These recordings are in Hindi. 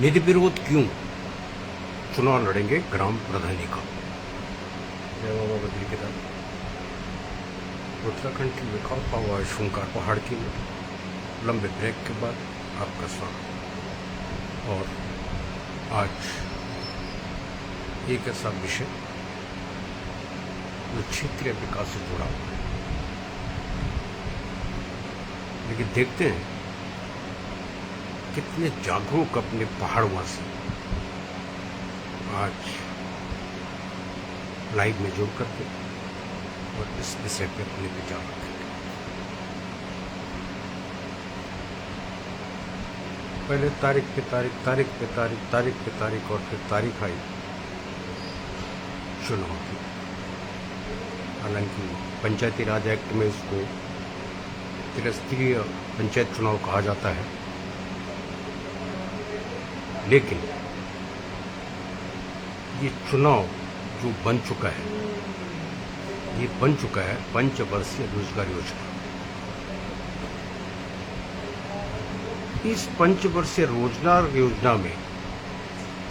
निर्विरोध क्यों चुनाव लड़ेंगे ग्राम प्रधानी का। जय बाबा बद्री केदार। उत्तराखंड की विकास हुआ शुंकार पहाड़ की लंबे ब्रेक के बाद आपका स्वागत। और आज एक ऐसा विषय जो क्षेत्रीय विकास से जुड़ा हुआ है, लेकिन देखते हैं कितने जागरूक अपने पहाड़वासी आज लाइव में जुड़ करके और इस विषय पे अपने विचार रखेंगे। पहले तारीख पे तारीख और फिर तारीख आई चुनाव की। हालांकि पंचायती राज एक्ट में इसको त्रिस्तरीय पंचायत चुनाव कहा जाता है, लेकिन ये चुनाव जो बन चुका है, ये बन चुका है पंचवर्षीय रोजगार योजना। इस पंचवर्षीय रोजगार योजना में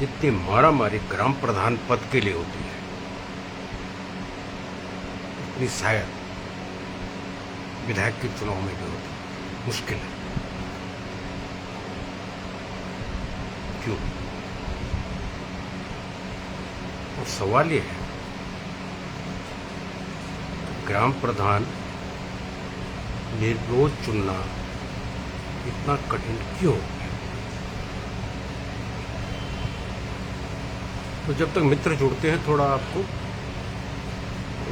जितनी मारामारी ग्राम प्रधान पद के लिए होती है, उतनी शायद विधायक के चुनाव में भी होती है। मुश्किल है। क्यों? और सवाल ये है, ग्राम प्रधान निर्विरोध चुनना इतना कठिन क्यों हो गया? तो जब तक मित्र जुड़ते हैं, थोड़ा आपको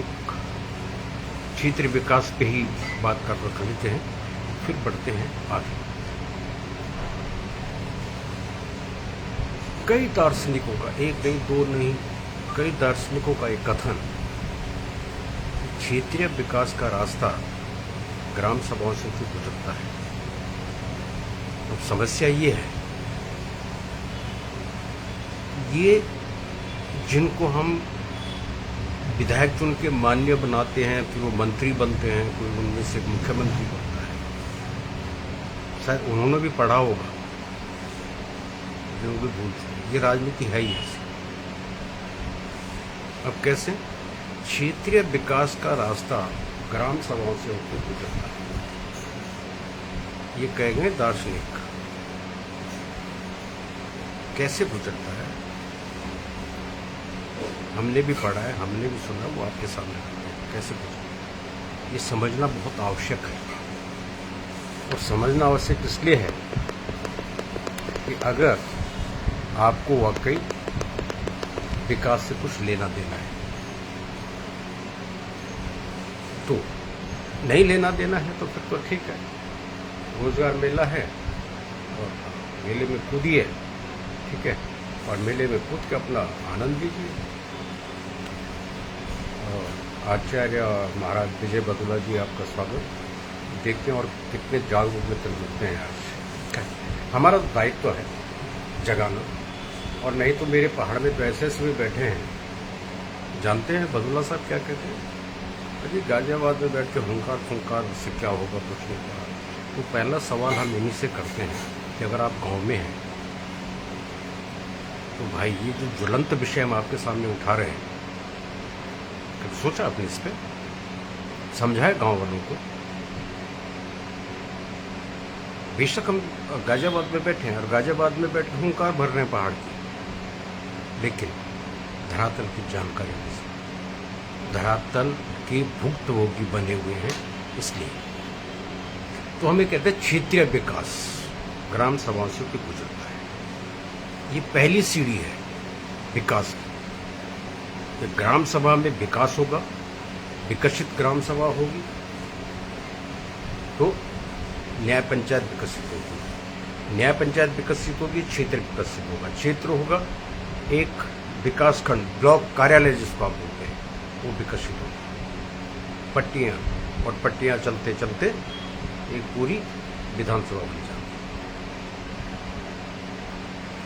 एक क्षेत्रीय विकास पे ही बात कर लेते हैं, फिर बढ़ते हैं आगे। कई दार्शनिकों का, एक नहीं दो नहीं, कई दार्शनिकों का एक कथन, क्षेत्रीय विकास का रास्ता ग्राम सभाओं से गुजरता है। अब समस्या ये है, ये जिनको हम विधायक चुन के माननीय बनाते हैं, फिर वो मंत्री बनते हैं, कोई उनमें से मुख्यमंत्री बनता है, शायद उन्होंने भी पढ़ा होगा, लेकिन वो भी भूल चुके। ये राजनीति है ही ऐसी। अब कैसे? क्षेत्रीय विकास का रास्ता ग्राम सभाओं से होकर गुजरता है, ये कहेंगे दार्शनिक। कैसे गुजरता है? हमने भी पढ़ा है, हमने भी सुना, वो आपके सामने रखते हैं। कैसे गुजरता है ये समझना बहुत आवश्यक है। और समझना आवश्यक इसलिए है कि अगर आपको वाकई विकास से कुछ लेना देना है, तो नहीं लेना देना है तो फिर तो ठीक है, रोजगार मेला है और मेले में कूदिए, ठीक है, और मेले में कूद के अपना आनंद लीजिए। और आचार्य महाराज विजय बदुला जी, आपका स्वागत। देखते हैं और कितने जागरूक मित्र मिलते हैं आज। हमारा दायित्व है जगाना, और नहीं तो मेरे पहाड़ में तो ऐसे भी बैठे हैं। जानते हैं बदुला साहब क्या कहते हैं? अभी गाजियाबाद में बैठ के हुंकार फुंकार से क्या होगा, कुछ नहीं होगा। तो पहला सवाल हम इन्हीं से करते हैं कि अगर आप गांव में हैं तो भाई ये जो ज्वलंत विषय हम आपके सामने उठा रहे हैं, कभी सोचा आपने इस पर? समझाए गांव वालों को? बेशक हम गाजियाबाद में बैठे हैं और गाजियाबाद में बैठ के हुंकार भर रहे हैं पहाड़ की, लेकिन धरातल की जानकारी नहीं, धरातल के भुक्तभोगी बने हुए हैं। इसलिए तो हमें कहते हैं क्षेत्रीय विकास ग्राम सभाओं से गुजरता है। ये पहली सीढ़ी है विकास की। ग्राम सभा में विकास होगा, विकसित ग्राम सभा होगी, तो न्याय पंचायत विकसित होगी, न्याय पंचायत विकसित होगी, क्षेत्र विकसित होगा, क्षेत्र होगा, एक विकासखंड ब्लॉक कार्यालय जिसको आप बोलते हैं, वो विकसित होगा, पट्टियाँ, और पट्टियाँ चलते चलते एक पूरी विधानसभा बन जाती।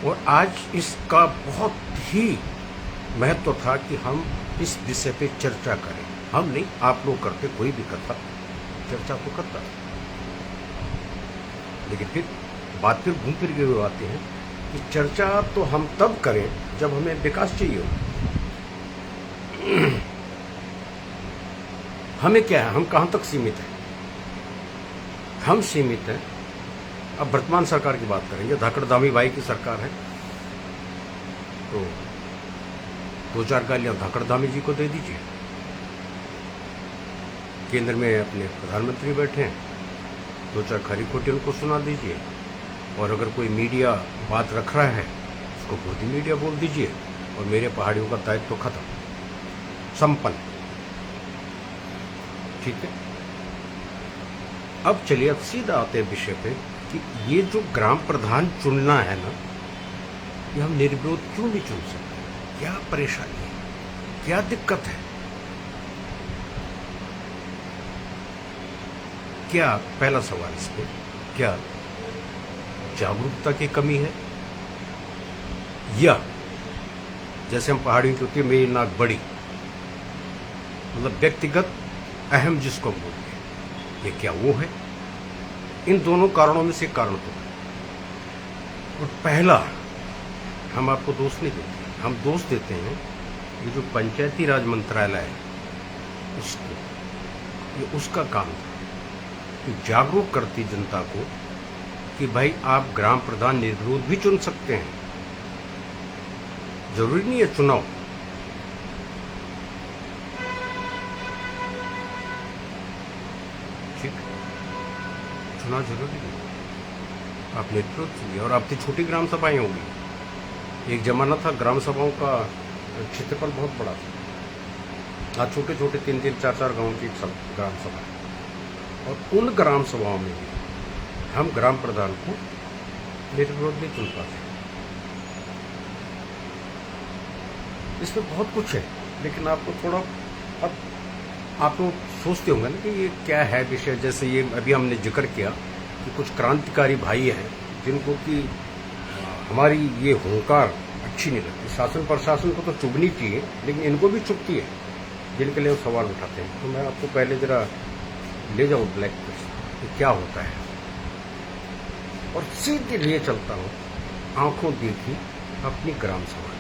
और आज इसका बहुत ही महत्व था कि हम इस विषय पे चर्चा करें। हम नहीं, आप लोग करते, कोई भी करता, चर्चा तो करता, लेकिन फिर बात फिर घूम फिर के हुए आते हैं कि चर्चा तो हम तब करें जब हमें विकास चाहिए हो। हमें क्या है, हम कहां तक सीमित हैं? हम सीमित हैं। अब वर्तमान सरकार की बात करेंगे, धाकड़धामी भाई की सरकार है, तो 2-4 गालियां धाकड़धामी जी को दे दीजिए। केंद्र में अपने प्रधानमंत्री बैठे हैं, 2-4 खरी खोटी उनको सुना दीजिए। और अगर कोई मीडिया बात रख रहा है उसको मोदी मीडिया बोल दीजिए, और मेरे पहाड़ियों का दायित्व तो खत्म, संपन्न। ठीक है, अब चलिए, अब सीधा आते हैं विषय पे कि ये जो ग्राम प्रधान चुनना है ना, ये हम निर्विरोध क्यों नहीं चुन सकते? क्या परेशानी है, क्या दिक्कत है? क्या, पहला सवाल इस पे, क्या जागरूकता की कमी है, या जैसे हम पहाड़ियों की होती है मेरी नाक बड़ी, मतलब व्यक्तिगत अहम जिसको बोलते हैं, ये क्या वो है? इन दोनों कारणों में से एक कारण तो है। और पहला, हम आपको दोष नहीं देते, हम दोष देते हैं ये जो पंचायती राज मंत्रालय है उसको। ये उसका काम था कि जागरूक करती जनता को कि भाई आप ग्राम प्रधान निर्विरोध भी चुन सकते हैं, जरूरी नहीं है चुनाव। ठीक, चुनाव जरूरी नहीं, आप निर्विरोध चुनिए। और अब तो छोटी ग्राम सभाएं होंगी। एक जमाना था ग्राम सभाओं का क्षेत्रफल बहुत बड़ा था, आज छोटे छोटे 3-3, 4-4 गांवों की ग्राम सभा, और उन ग्राम सभाओं में भी हम ग्राम प्रधान को निर्विरोध नहीं चुन पाते। इसमें बहुत कुछ है, लेकिन आपको थोड़ा, अब आप लोग सोचते होंगे ना कि ये क्या है विषय। जैसे ये अभी हमने जिक्र किया कि कुछ क्रांतिकारी भाई हैं जिनको कि हमारी ये हुंकार अच्छी नहीं लगती, शासन प्रशासन को तो चुभनी चाहिए, लेकिन इनको भी चुभती है, जिनके लिए वो सवाल उठाते हैं। तो मैं आपको पहले जरा ले जाऊँ ब्लैक पे कि क्या होता है, और सीधे लिए चलता हूँ आंखों देखी अपनी ग्राम सभा की।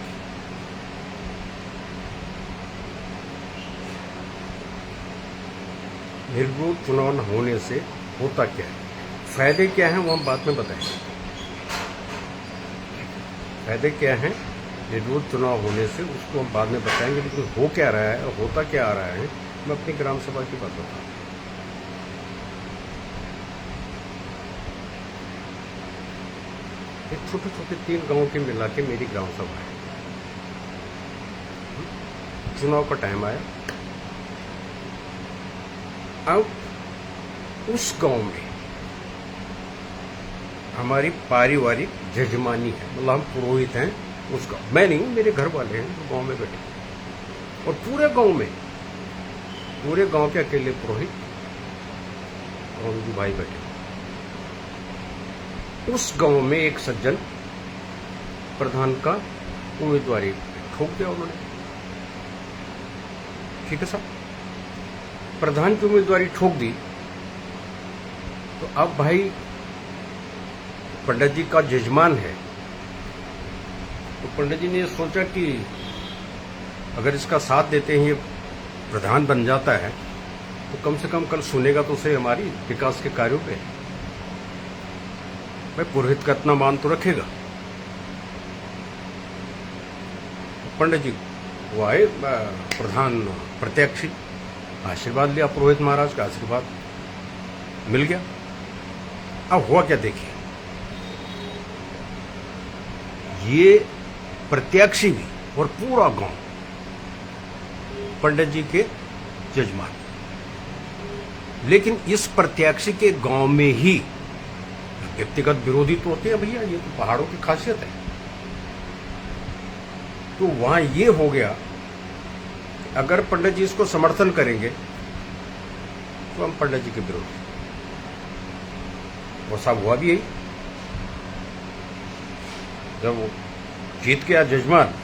निर्विरोध चुनाव न होने से होता क्या है, फायदे क्या हैं, वो हम बाद में बताएंगे। फायदे क्या हैं निर्विरोध चुनाव होने से, उसको हम बाद में बताएंगे, लेकिन हो क्या रहा है और होता क्या आ रहा है, मैं अपनी ग्राम सभा की बात बताऊँ। एक छोटे छोटे 3 गांवों के मिला के मेरी ग्राम सभा है। चुनाव का टाइम आया, अब उस गांव में हमारी पारिवारिक जजमानी है, मतलब हम पुरोहित हैं उस गांव। मैं नहीं हूं, मेरे घर वाले हैं जो गांव में बैठे, और पूरे गांव के अकेले पुरोहित और जो भाई बैठे। उस गांव में एक सज्जन प्रधान का उम्मीदवारी ठोक दिया उन्होंने। ठीक है साहब, प्रधान की उम्मीदवारी ठोक दी, तो अब भाई पंडित जी का जजमान है, तो पंडित जी ने सोचा कि अगर इसका साथ देते हैं, ये प्रधान बन जाता है, तो कम से कम कल सुनेगा तो उसे हमारी विकास के कार्यों पे। भाई पुरोहित का इतना मान तो रखेगा। पंडित जी वो आए, प्रधान प्रत्याशी, आशीर्वाद लिया, पुरोहित महाराज का आशीर्वाद मिल गया। अब हुआ क्या देखिए, ये प्रत्याशी भी और पूरा गांव पंडित जी के जजमान, लेकिन इस प्रत्याशी के गांव में ही व्यक्तिगत विरोधी तो होते हैं भैया, ये तो पहाड़ों की खासियत है। तो वहां ये हो गया कि अगर पंडित जी इसको समर्थन करेंगे तो हम पंडित जी के विरोधी, और साहब हुआ भी यही। जब वो जीत गया जजमान,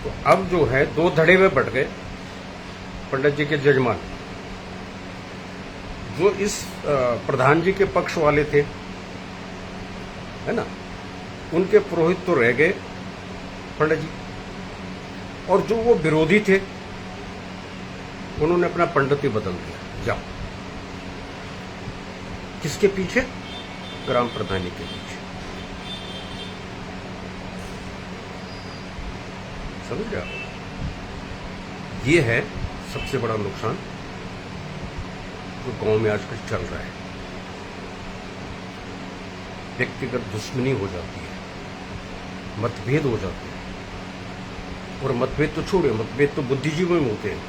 तो अब जो है 2 धड़े में बट गए पंडित जी के जजमान। जो इस प्रधान जी के पक्ष वाले थे, है ना, उनके पुरोहित तो रह गए पंडित जी, और जो वो विरोधी थे उन्होंने अपना पंडित ही बदल दिया। जाओ, किसके पीछे? ग्राम प्रधानी के पीछे। समझ गया? ये है सबसे बड़ा नुकसान जो गांव में आजकल चल रहा है। व्यक्तिगत दुश्मनी हो जाती है, मतभेद हो जाते हैं, और मतभेद तो छोड़िए, मतभेद तो बुद्धिजीवियों में होते हैं,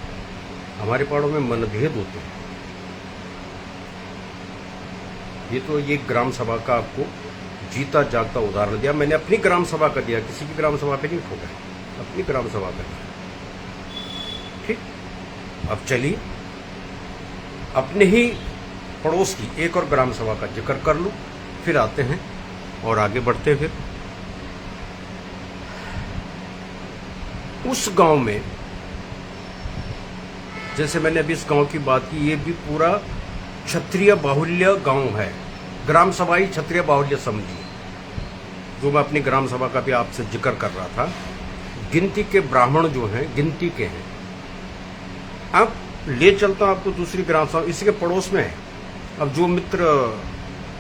हमारे पहाड़ों में मनभेद होते हैं। ये तो ये ग्राम सभा का आपको जीता जागता उदाहरण दिया मैंने, अपनी ग्राम सभा का दिया, किसी की ग्राम सभा पे नहीं ठोका, अपनी ग्राम सभा का दिया। ठीक, अब चलिए अपने ही पड़ोस की एक और ग्राम सभा का जिक्र कर लूं, फिर आते हैं और आगे बढ़ते। फिर उस गांव में, जैसे मैंने अभी इस गांव की बात की, ये भी पूरा क्षत्रिय बाहुल्य गांव है। ग्राम सभा ही क्षत्रिय बाहुल्य समझिए, जो मैं अपनी ग्राम सभा का भी आपसे जिक्र कर रहा था। गिनती के ब्राह्मण जो हैं, गिनती के हैं। अब ले चलता हूं आपको दूसरी ग्राम सभा, इसी के पड़ोस में है। अब जो मित्र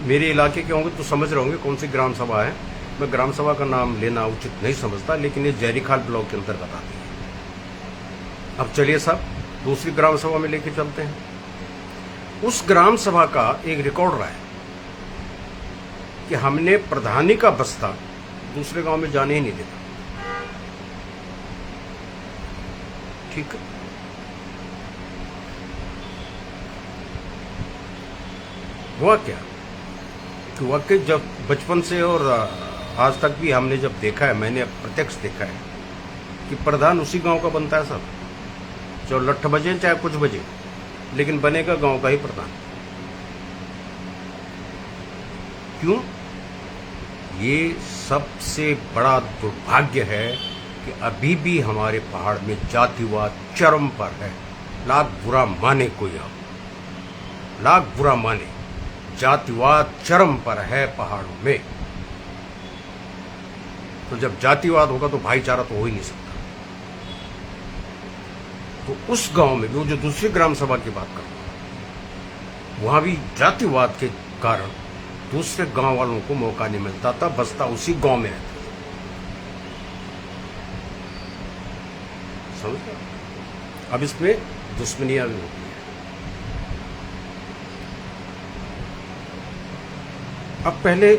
मेरे इलाके के होंगे तो समझ रहे होंगे कौन सी ग्राम सभा है। मैं ग्राम सभा का नाम लेना उचित नहीं समझता, लेकिन ये जयरीखाल ब्लॉक के अंतर्गत आती है। अब चलिए साहब, दूसरी ग्राम सभा में लेके चलते हैं। उस ग्राम सभा का एक रिकॉर्ड रहा है कि हमने प्रधानी का बस्ता दूसरे गांव में जाने ही नहीं देता। ठीक है, हुआ क्या कि वाकई जब बचपन से और आज तक भी हमने जब देखा है, मैंने प्रत्यक्ष देखा है कि प्रधान उसी गांव का बनता है सब, चाहे लठ बजे चाहे कुछ बजे, लेकिन बनेगा गांव का ही प्रधान। क्यों? ये सबसे बड़ा दुर्भाग्य है कि अभी भी हमारे पहाड़ में जातिवाद चरम पर है। लाख बुरा माने कोई, अब लाख बुरा माने, जातिवाद चरम पर है पहाड़ों में। तो जब जातिवाद होगा तो भाईचारा तो हो ही नहीं सकता। तो उस गांव में, वो जो दूसरी ग्राम सभा की बात कर रहा हूं, वहां भी जातिवाद के कारण दूसरे गांव वालों को मौका नहीं मिलता था, बस्ता उसी गांव में रहता था। समझ? अब इसमें दुश्मनियां भी होती है। अब पहले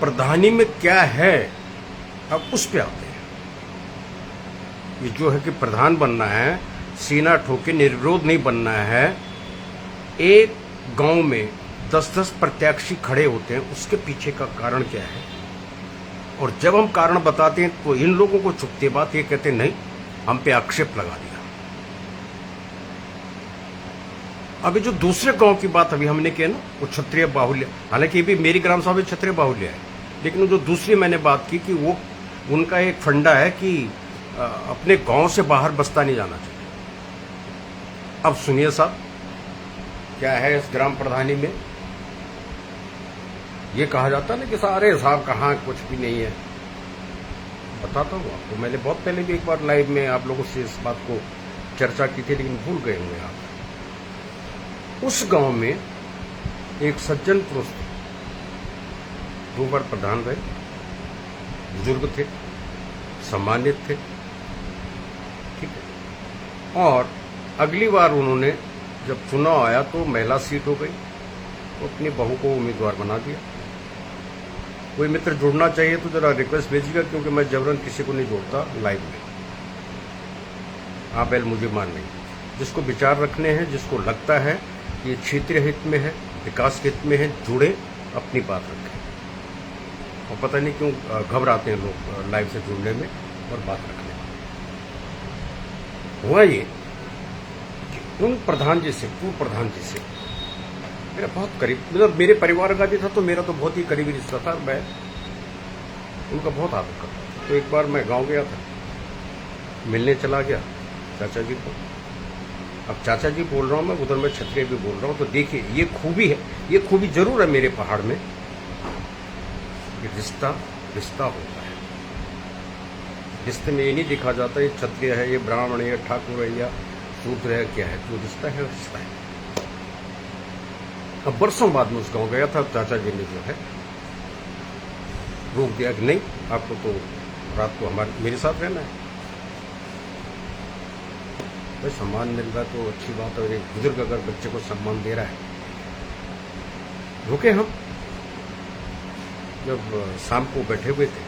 प्रधानी में क्या है, अब उस पे आते हैं। ये जो है कि प्रधान बनना है, सीना ठोके निर्विरोध नहीं बनना है। एक गांव में 10-10 प्रत्याशी खड़े होते हैं, उसके पीछे का कारण क्या है? और जब हम कारण बताते हैं तो इन लोगों को चुपते बात ये कहते हैं, नहीं, हम पे आक्षेप लगा दिया। अभी जो दूसरे गांव की बात अभी हमने की ना, वो क्षत्रिय बाहुल्य, हालांकि ये भी मेरी ग्राम सभा में क्षत्रिय बाहुल्य है, लेकिन वो जो दूसरी मैंने बात की कि वो उनका एक फंडा है कि अपने गांव से बाहर बस्ता नहीं जाना चाहिए। अब सुनिए साहब, क्या है इस ग्राम प्रधानी में? ये कहा जाता है ना कि सारे साहब कहाँ, कुछ भी नहीं है। बताता हूँ आपको, मैंने बहुत पहले भी एक बार लाइव में आप लोगों से इस बात को चर्चा की थी, लेकिन भूल गए होंगे आप। उस गांव में एक सज्जन पुरुष थे, 2 बार प्रधान रहे, बुजुर्ग थे, सम्मानित थे। ठीक है, और अगली बार उन्होंने जब चुनाव आया तो महिला सीट हो गई, तो अपनी बहू को उम्मीदवार बना दिया। कोई मित्र जुड़ना चाहिए तो जरा रिक्वेस्ट भेजिएगा, क्योंकि मैं जबरन किसी को नहीं जोड़ता लाइव में। आप मुझे मान नहीं, जिसको विचार रखने हैं, जिसको लगता है कि ये क्षेत्रीय हित में है, विकास के हित में है, जुड़े, अपनी बात रखें। और पता नहीं क्यों घबराते हैं लोग लाइव से जुड़ने में और बात रखने में। हुआ ये कि उन प्रधान जी से, पूर्व प्रधान जी से मेरा बहुत करीब, मतलब मेरे परिवार का भी था, तो मेरा तो बहुत ही करीबी रिश्ता था। मैं उनका बहुत आदर करता था। तो एक बार मैं गांव गया था, मिलने चला गया चाचा जी को। अब चाचा जी बोल रहा हूँ मैं, उधर मैं क्षत्रिय भी बोल रहा हूँ। तो देखिए, ये खूबी है, ये खूबी जरूर है मेरे पहाड़ में, ये रिश्ता रिश्ता होता है। रिश्ते में ये नहीं देखा जाता ये क्षत्रिय है, ये ब्राह्मण है, ये ठाकुर है, या शूद्र है, क्या है। जो रिश्ता है रिश्ता है। अब बरसों बाद में उस गाँव गया था, चाचा जी ने जो है रोक दिया कि नहीं, आपको तो रात को मेरे साथ रहना है। भाई सम्मान मिल रहा है तो अच्छी बात है। और एक बुजुर्ग अगर बच्चे को सम्मान दे रहा है, रुके हम जब शाम को बैठे हुए थे।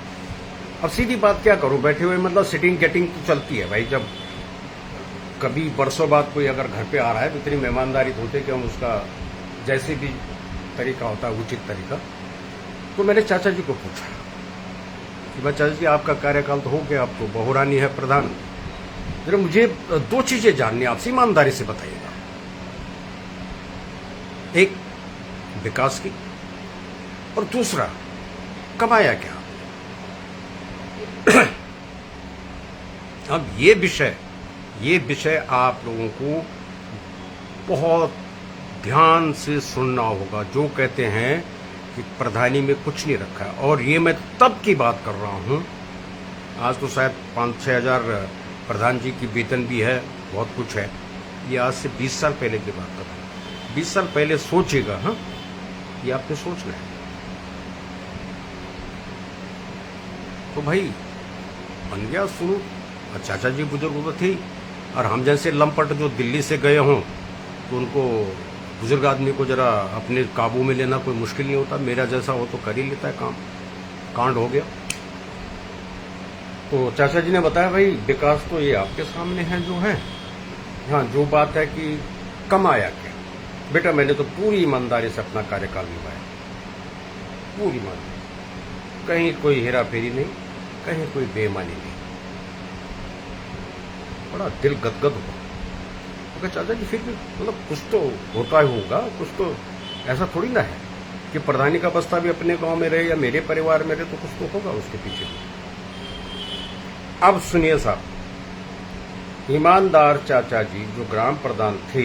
अब सीधी बात क्या करूं, बैठे हुए मतलब सिटिंग गेटिंग तो चलती है भाई। जब कभी बरसों बाद कोई अगर घर पे आ रहा है तो इतनी मेहमानदारी होती है कि हम उसका जैसे भी तरीका होता है उचित तरीका। तो मैंने चाचा जी को पूछा कि भाई चाचा जी आपका कार्यकाल तो हो गया, अब तो बहुरानी है प्रधान, जरा मुझे दो चीजें जाननी है आपसे, ईमानदारी से बताइएगा। एक विकास की, और दूसरा कमाया क्या। अब ये विषय आप लोगों को बहुत ध्यान से सुनना होगा। जो कहते हैं कि प्रधानी में कुछ नहीं रखा है, और ये मैं तब की बात कर रहा हूं, आज तो शायद 5-6 हजार प्रधान जी की वेतन भी है, बहुत कुछ है। ये आज से 20 साल पहले की बात कर रहा हूं। 20 साल पहले सोचेगा, हाँ, ये आपने सोचना है। तो भाई बन गया शुरू। और चाचा जी बुजुर्ग तो थे, और हम जैसे लंपट जो दिल्ली से गए हों तो उनको, बुजुर्ग आदमी को जरा अपने काबू में लेना कोई मुश्किल नहीं होता। मेरा जैसा हो तो कर ही लेता है काम। कांड हो गया। तो चाचा जी ने बताया भाई विकास तो ये आपके सामने है जो है। हाँ, जो बात है कि कमाया क्या, बेटा मैंने तो पूरी ईमानदारी से अपना कार्यकाल निभाया, पूरी ईमानदारी, कहीं कोई हेरा फेरी नहीं, कहीं कोई बेईमानी नहीं। बड़ा दिल गदगद हुआ। तो चाचा जी फिर भी मतलब कुछ तो होता ही होगा, कुछ तो ऐसा थोड़ी ना है कि प्रधानी का बस्ता भी अपने गांव में रहे या मेरे परिवार में रहे, तो कुछ तो होगा उसके पीछे भी। अब सुनिए साहब, ईमानदार चाचा जी जो ग्राम प्रधान थे,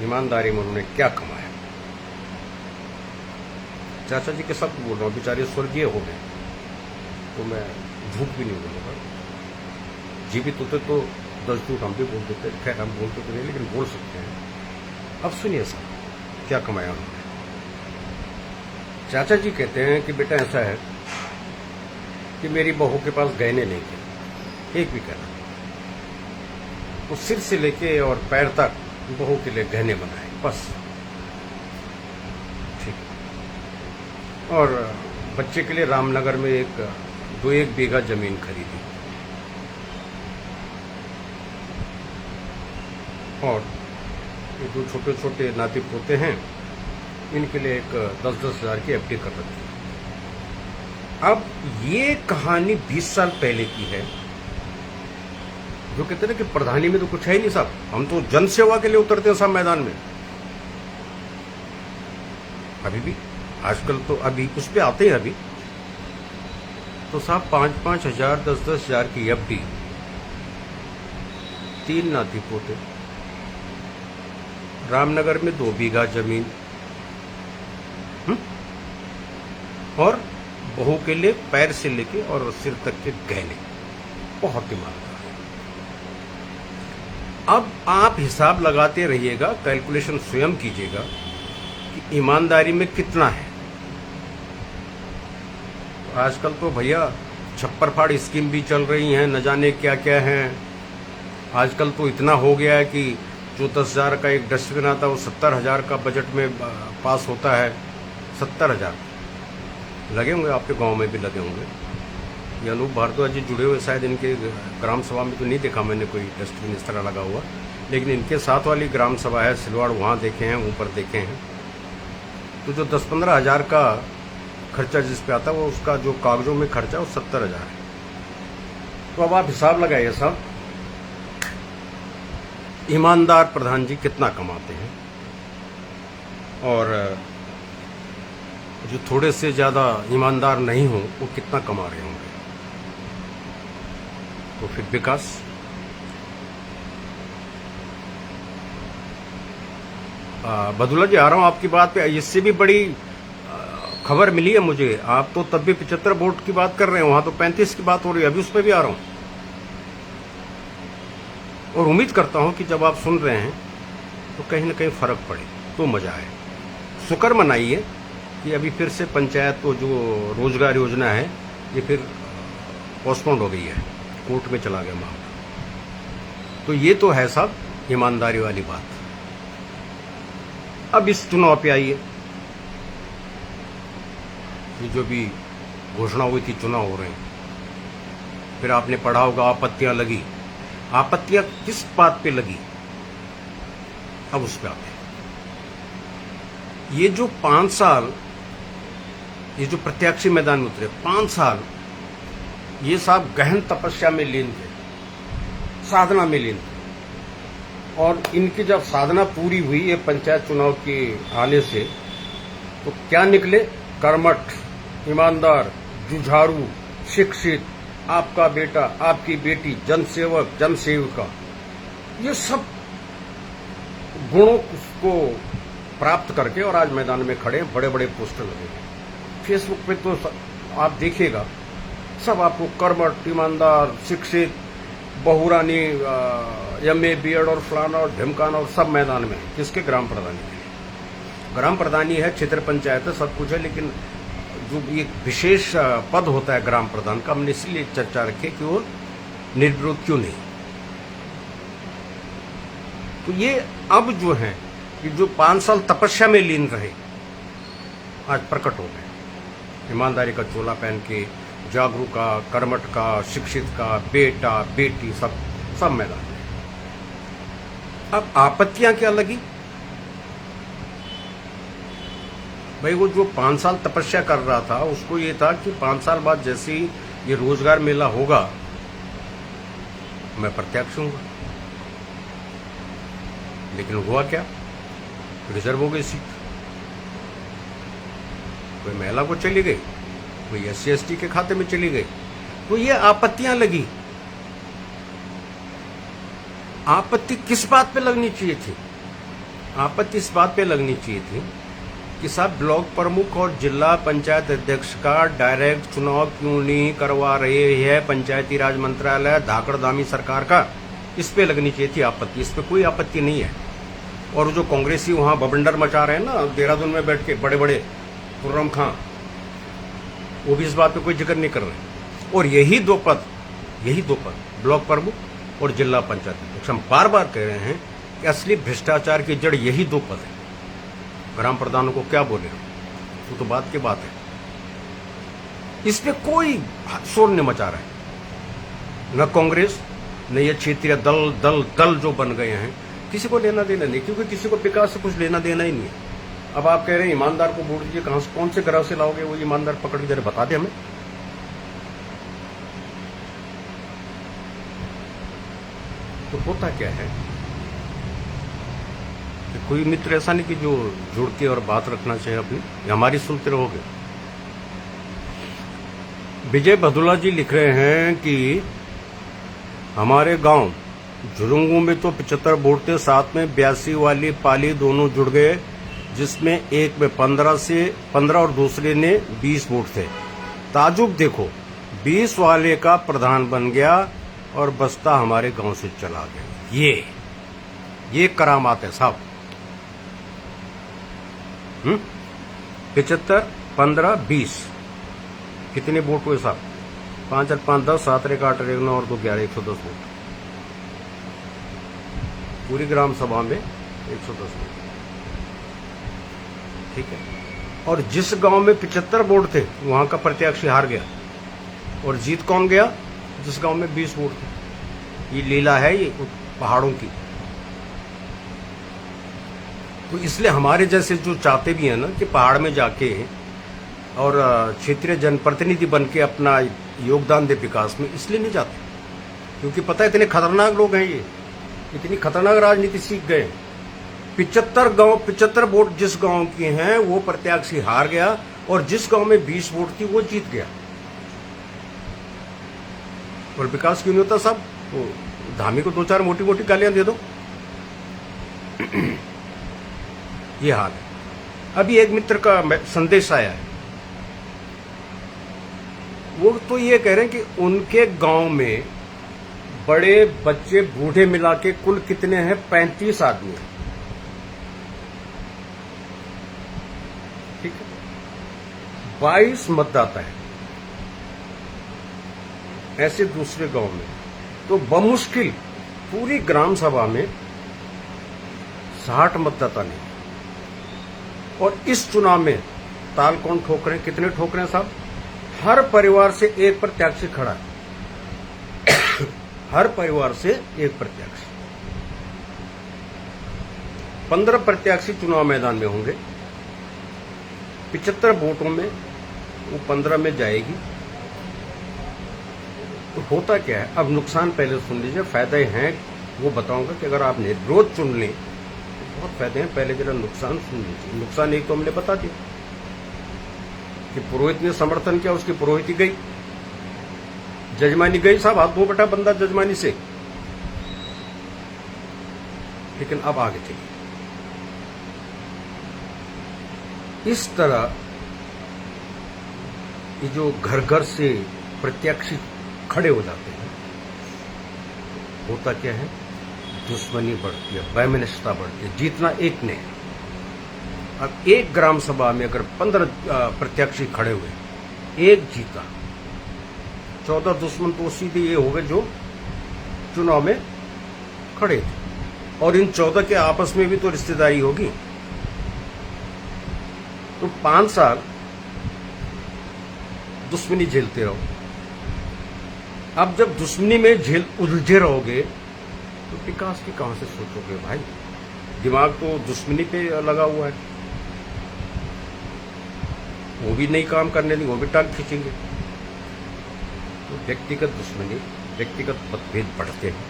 ईमानदारी में उन्होंने क्या कमाया। चाचा जी के सब बोल रहा हूं, बेचारे स्वर्गीय हो गए, तो मैं झूठ भी नहीं बोलूंगा। जीवित होते तो 10 झूठ हम भी बोल देते, खैर हम बोलते तो नहीं, लेकिन बोल सकते हैं। अब सुनिए साहब क्या कमाया उन्होंने। चाचा जी कहते हैं कि बेटा ऐसा है कि मेरी बहू के पास गहने नहीं थे, एक भी गहना। तो सिर से लेके और पैर तक बहू के लिए गहने बनाए, बस, ठीक। और बच्चे के लिए रामनगर में एक 2-1 बीघा जमीन खरीदी, और ये जो छोटे छोटे नाती पोते हैं इनके लिए एक 10-10 हजार की एफडी कर रखी। अब ये कहानी 20 साल पहले की है। जो कहते हैं कि प्रधानी में तो कुछ है ही नहीं साहब, हम तो जन सेवा के लिए उतरते हैं साहब मैदान में। अभी भी आजकल तो अभी उस पे आते हैं। अभी तो साहब 5-5 हजार 10-10 हजार की एफडी, 3 नाती पोते, रामनगर में 2 बीघा जमीन, और बहू के लिए पैर से लेके और सिर तक के गहने। बहुत ईमानदार। अब आप हिसाब लगाते रहिएगा, कैलकुलेशन स्वयं कीजिएगा कि ईमानदारी में कितना है। आजकल तो भैया छप्पर फाड़ स्कीम भी चल रही हैं, न जाने क्या क्या हैं। आजकल तो इतना हो गया है कि जो 10,000 का एक डस्टबिन आता है वो 70,000 का बजट में पास होता है। 70,000 लगे होंगे, आपके गांव में भी लगे होंगे। ये अनूप भारद्वाज जी जुड़े हुए, शायद इनके ग्राम सभा में तो नहीं देखा मैंने कोई डस्टबिन इस तरह लगा हुआ, लेकिन इनके साथ वाली ग्राम सभा है सिलवाड़, वहाँ देखे हैं, ऊपर देखे हैं। तो जो 10-15 हजार का खर्चा जिस पे आता है वो उसका जो कागजों में खर्चा वो 70,000 है। तो अब आप हिसाब लगाइए साहब, ईमानदार प्रधान जी कितना कमाते हैं, और जो थोड़े से ज्यादा ईमानदार नहीं हो वो कितना कमा रहे होंगे। तो फिर विकास, बदुल्ला जी आ रहा हूं आपकी बात पे। इससे भी बड़ी खबर मिली है मुझे, आप तो तब भी 75 वोट की बात कर रहे हैं, वहां तो 35 की बात हो रही है, अभी उस पर भी आ रहा हूं। और उम्मीद करता हूं कि जब आप सुन रहे हैं तो कहीं ना कहीं फर्क पड़े तो मजा आए। शुक्र मनाइए कि अभी फिर से पंचायत को जो रोजगार योजना है ये फिर पोस्टपोन्ड हो गई है, कोर्ट में चला गया मामला। तो ये तो है साहब ईमानदारी वाली बात। अब इस चुनाव पे आइए, ये जो भी घोषणा हुई थी चुनाव हो रहे हैं, फिर आपने पढ़ा होगा आपत्तियां लगी। आपत्तियां किस बात पे लगी, अब उस पे आते हैं। ये जो 5 साल ये जो प्रत्याशी मैदान में उतरे 5 साल, ये साहब गहन तपस्या में लीन थे, साधना में लीन थे। और इनकी जब साधना पूरी हुई ये पंचायत चुनाव के आने से, तो क्या निकले? कर्मठ, ईमानदार, जुझारू, शिक्षित, आपका बेटा, आपकी बेटी, जनसेवक, जनसेविका, ये सब गुणों को प्राप्त करके और आज मैदान में खड़े, बड़े बड़े पोस्टर लगे। फेसबुक पे तो आप देखिएगा, सब आपको कर्मठ, ईमानदार, शिक्षित, बहुरानी, एमए, बीएड और फलाना और ढिमकाना और सब मैदान में है। किसके? ग्राम प्रधानी के लिए। ग्राम प्रधानी है, क्षेत्र पंचायत है, सब कुछ है, लेकिन जो एक विशेष पद होता है ग्राम प्रधान का, हमने इसलिए चर्चा रखी कि वो निर्विरोध क्यों नहीं। तो ये अब जो है कि जो 5 साल तपस्या में लीन रहे, आज प्रकट हो गए। ईमानदारी का चोला पहन के, जागरूक का, कर्मठ का, शिक्षित का, बेटा, बेटी, सब मैदान में। अब आपत्तियां क्या लगी भाई? वो जो 5 साल तपस्या कर रहा था, उसको ये था कि 5 साल बाद जैसे ही ये रोजगार मेला होगा, मैं प्रत्यक्ष हूंगा। लेकिन हुआ क्या? रिजर्व हो गई सीट। कोई महिला को चली गई, कोई SC/ST के खाते में चली गई। तो ये आपत्तियां लगी। आपत्ति किस बात पे लगनी चाहिए थी? आपत्ति इस बात पे लगनी चाहिए थी कि साहब ब्लॉक प्रमुख और जिला पंचायत अध्यक्ष का डायरेक्ट चुनाव क्यों नहीं करवा रहे हैं पंचायती राज मंत्रालय, धाकड़दामी सरकार का? इस पे लगनी चाहिए थी आपत्ति। इस पे कोई आपत्ति नहीं है। और जो कांग्रेसी वहां बबंडर मचा रहे हैं ना देहरादून में बैठ के, बड़े बड़े खुर्रम खां, वो भी इस बात पे कोई जिक्र नहीं कर रहे। और यही दो पद ब्लॉक प्रमुख और जिला पंचायत अध्यक्ष, हम बार बार कह रहे हैं कि असली भ्रष्टाचार की जड़ यही 2 पद है। ग्राम प्रधानों को क्या बोले, वो तो बात की बात है। इस पे कोई शोर नहीं मचा रहा है, न कांग्रेस न ये क्षेत्रीय दल जो बन गए हैं, किसी को लेना देना नहीं, क्योंकि किसी को विकास से कुछ लेना देना ही नहीं है। अब आप कह रहे हैं ईमानदार को वोट दीजिए, कहां से, कौन से ग्रह से लाओगे? वो ईमानदार पकड़ के जरा बता दे हमें। तो होता क्या है कि कोई मित्र ऐसा नहीं कि जो जुड़ के और बात रखना चाहिए अपनी, हमारी सुनते रहोगे। विजय भदुला जी लिख रहे हैं कि हमारे गांव झुरंगू में तो 75 वोट थे, साथ में 82 वाली पाली दोनों जुड़ गए, जिसमें एक में 15 और दूसरे ने 20 वोट थे। ताजुब देखो, 20 वाले का प्रधान बन गया और बस्ता हमारे गांव से चला गया। ये करामात है साहब। 75, 15, 20 कितने वोट हुए साहब? 5 और 5 10, 7 और 8 और 9 और 2 11, 110 वोट। पूरी ग्राम सभा में 110 वोट, ठीक है। और जिस गांव में 75 वोट थे वहां का प्रत्याशी हार गया, और जीत कौन गया? जिस गांव में 20 वोट थे। ये लीला है ये पहाड़ों की। तो इसलिए हमारे जैसे जो चाहते भी हैं ना कि पहाड़ में जाके और क्षेत्रीय जनप्रतिनिधि बन के अपना योगदान दे विकास में, इसलिए नहीं जाते क्योंकि पता है इतने खतरनाक लोग हैं, ये इतनी खतरनाक राजनीति सीख गए। 75 वोट जिस गांव के हैं वो प्रत्याशी हार गया, और जिस गांव में 20 वोट थी वो जीत गया। और विकास क्यों नहीं होता साहब? तो धामी को 2-4 मोटी मोटी गालियां दे दो। ये हाल है। अभी एक मित्र का संदेश आया है वो तो ये कह रहे हैं कि उनके गांव में बड़े बच्चे बूढ़े मिला के कुल कितने हैं, 35 आदमी हैं। ठीक है, 22 मतदाता है। ऐसे दूसरे गांव में तो बमुश्किल पूरी ग्राम सभा में 60 मतदाता नहीं। और इस चुनाव में ताल कौन ठोक रहे हैं, कितने ठोक रहे हैं साहब? हर परिवार से एक प्रत्याशी खड़ा है। हर परिवार से एक प्रत्याशी। 15 प्रत्याशी चुनाव मैदान में होंगे। 75 वोटों में वो 15 में जाएगी। तो होता क्या है, अब नुकसान पहले सुन लीजिए, फायदे हैं वो बताऊंगा कि अगर आप निर्विरोध चुन लें तो बहुत फायदे हैं। पहले जरा नुकसान सुन लीजिए। नुकसान एक तो हमने बता दिया कि पुरोहित ने समर्थन किया, उसकी पुरोहिती गई, जजमानी गई साहब, हाथ धो बैठा बंदा जजमानी से। लेकिन अब आगे चलिए। इस तरह ये जो घर घर से प्रत्याशी खड़े हो जाते हैं, होता क्या है, दुश्मनी बढ़ती है, वैमनस्यता बढ़ती है। जीतना एक ने। अब एक ग्राम सभा में अगर 15 प्रत्याशी खड़े हुए, एक जीता, 14 दुश्मन तो सीधे ये हो गए जो चुनाव में खड़े थे। और इन 14 के आपस में भी तो रिश्तेदारी होगी। तो 5 साल दुश्मनी झेलते रहो। अब जब दुश्मनी में उलझे रहोगे तो विकास की कहां से सोचोगे भाई? दिमाग तो दुश्मनी पे लगा हुआ है। वो भी नहीं काम करने देंगे, वो भी टांग खींचेंगे। तो व्यक्तिगत दुश्मनी, व्यक्तिगत मतभेद बढ़ते हैं।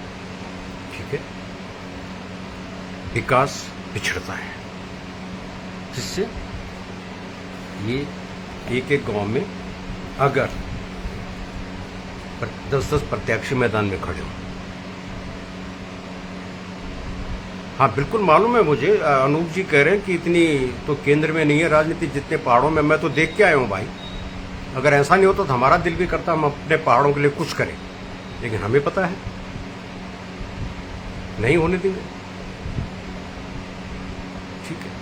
ठीक है, विकास पिछड़ता है, जिससे ये एक एक गांव में अगर 10-10 प्रत्याशी मैदान में खड़े हो। हाँ बिल्कुल मालूम है मुझे, अनूप जी कह रहे हैं कि इतनी तो केंद्र में नहीं है राजनीति जितने पहाड़ों में। मैं तो देख के आया हूं भाई। अगर ऐसा नहीं होता तो हमारा दिल भी करता हम अपने पहाड़ों के लिए कुछ करें, लेकिन हमें पता है नहीं होने देंगे। ठीक है,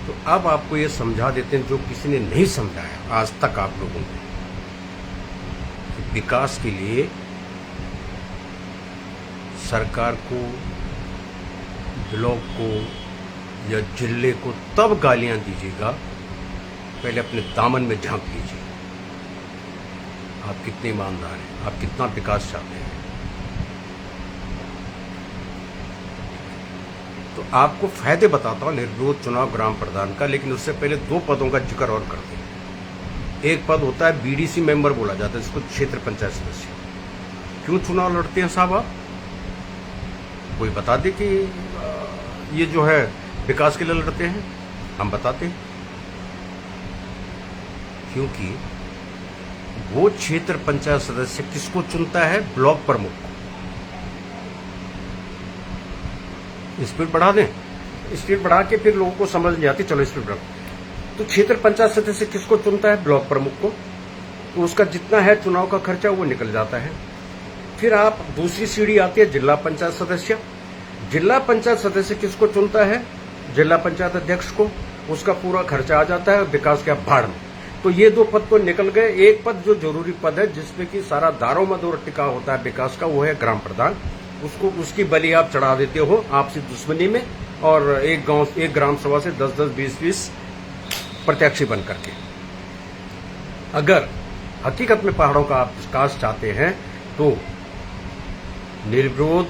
तो अब आपको ये समझा देते हैं जो किसी ने नहीं समझाया आज तक आप लोगों को, कि विकास के लिए सरकार को, ब्लॉक को या जिले को तब गालियां दीजिएगा, पहले अपने दामन में झांक लीजिए। आप कितने ईमानदार हैं, आप कितना विकास चाहते हैं। तो आपको फायदे बताता हूं निर्विरोध चुनाव ग्राम प्रधान का, लेकिन उससे पहले 2 पदों का जिक्र और करते हैं। एक पद होता है बीडीसी मेंबर बोला जाता है, जिसको क्षेत्र पंचायत सदस्य। क्यों चुनाव लड़ते हैं साहब आप? कोई बता दे कि ये जो है विकास के लिए लड़ते हैं, हम बताते हैं। क्योंकि वो क्षेत्र पंचायत सदस्य किसको चुनता है? ब्लॉक प्रमुख को। स्पीड बढ़ा दें, स्पीड बढ़ा के फिर लोगों को समझ नहीं आती, चलो स्पीड बढ़ा। तो क्षेत्र पंचायत सदस्य किसको चुनता है? ब्लॉक प्रमुख को। तो उसका जितना है चुनाव का खर्चा वो निकल जाता है। फिर आप दूसरी सीढ़ी आती है जिला पंचायत सदस्य। जिला पंचायत सदस्य किसको चुनता है? जिला पंचायत अध्यक्ष को। उसका पूरा खर्चा आ जाता है विकास के भाड़ में। तो ये 2 पद तो निकल गए। एक पद जो जरूरी पद है, जिसमें कि सारा दारोमदार टिका होता है विकास का, वो है ग्राम प्रधान। उसको, उसकी बलि आप चढ़ा देते हो आपसी दुश्मनी में, और एक गांव, एक ग्राम सभा से 10-10, 20-20 प्रत्याशी बन करके। अगर हकीकत में पहाड़ों का आप विकास चाहते हैं तो निर्विरोध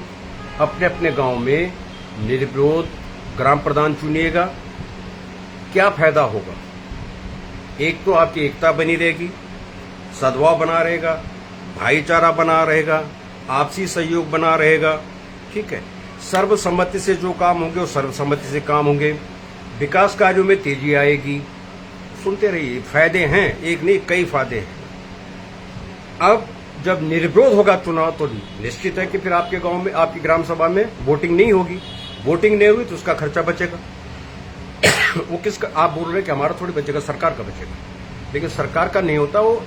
अपने अपने गांव में निर्विरोध ग्राम प्रधान चुनिएगा। क्या फायदा होगा? एक तो आपकी एकता बनी रहेगी, सद्भाव बना रहेगा, भाईचारा बना रहेगा, आपसी सहयोग बना रहेगा। ठीक है, सर्वसम्मति से जो काम होंगे वो सर्वसम्मति से काम होंगे। विकास कार्यों में तेजी आएगी। सुनते रहिए, फायदे हैं, एक नहीं कई फायदे हैं। अब जब निर्विरोध होगा चुनाव तो निश्चित है कि फिर आपके गांव में, आपकी ग्राम सभा में वोटिंग नहीं होगी। वोटिंग नहीं हुई तो उसका खर्चा बचेगा। वो किसका? आप बोल रहे हैं कि हमारा थोड़ी बचेगा, सरकार का बचेगा। लेकिन सरकार का नहीं होता, वो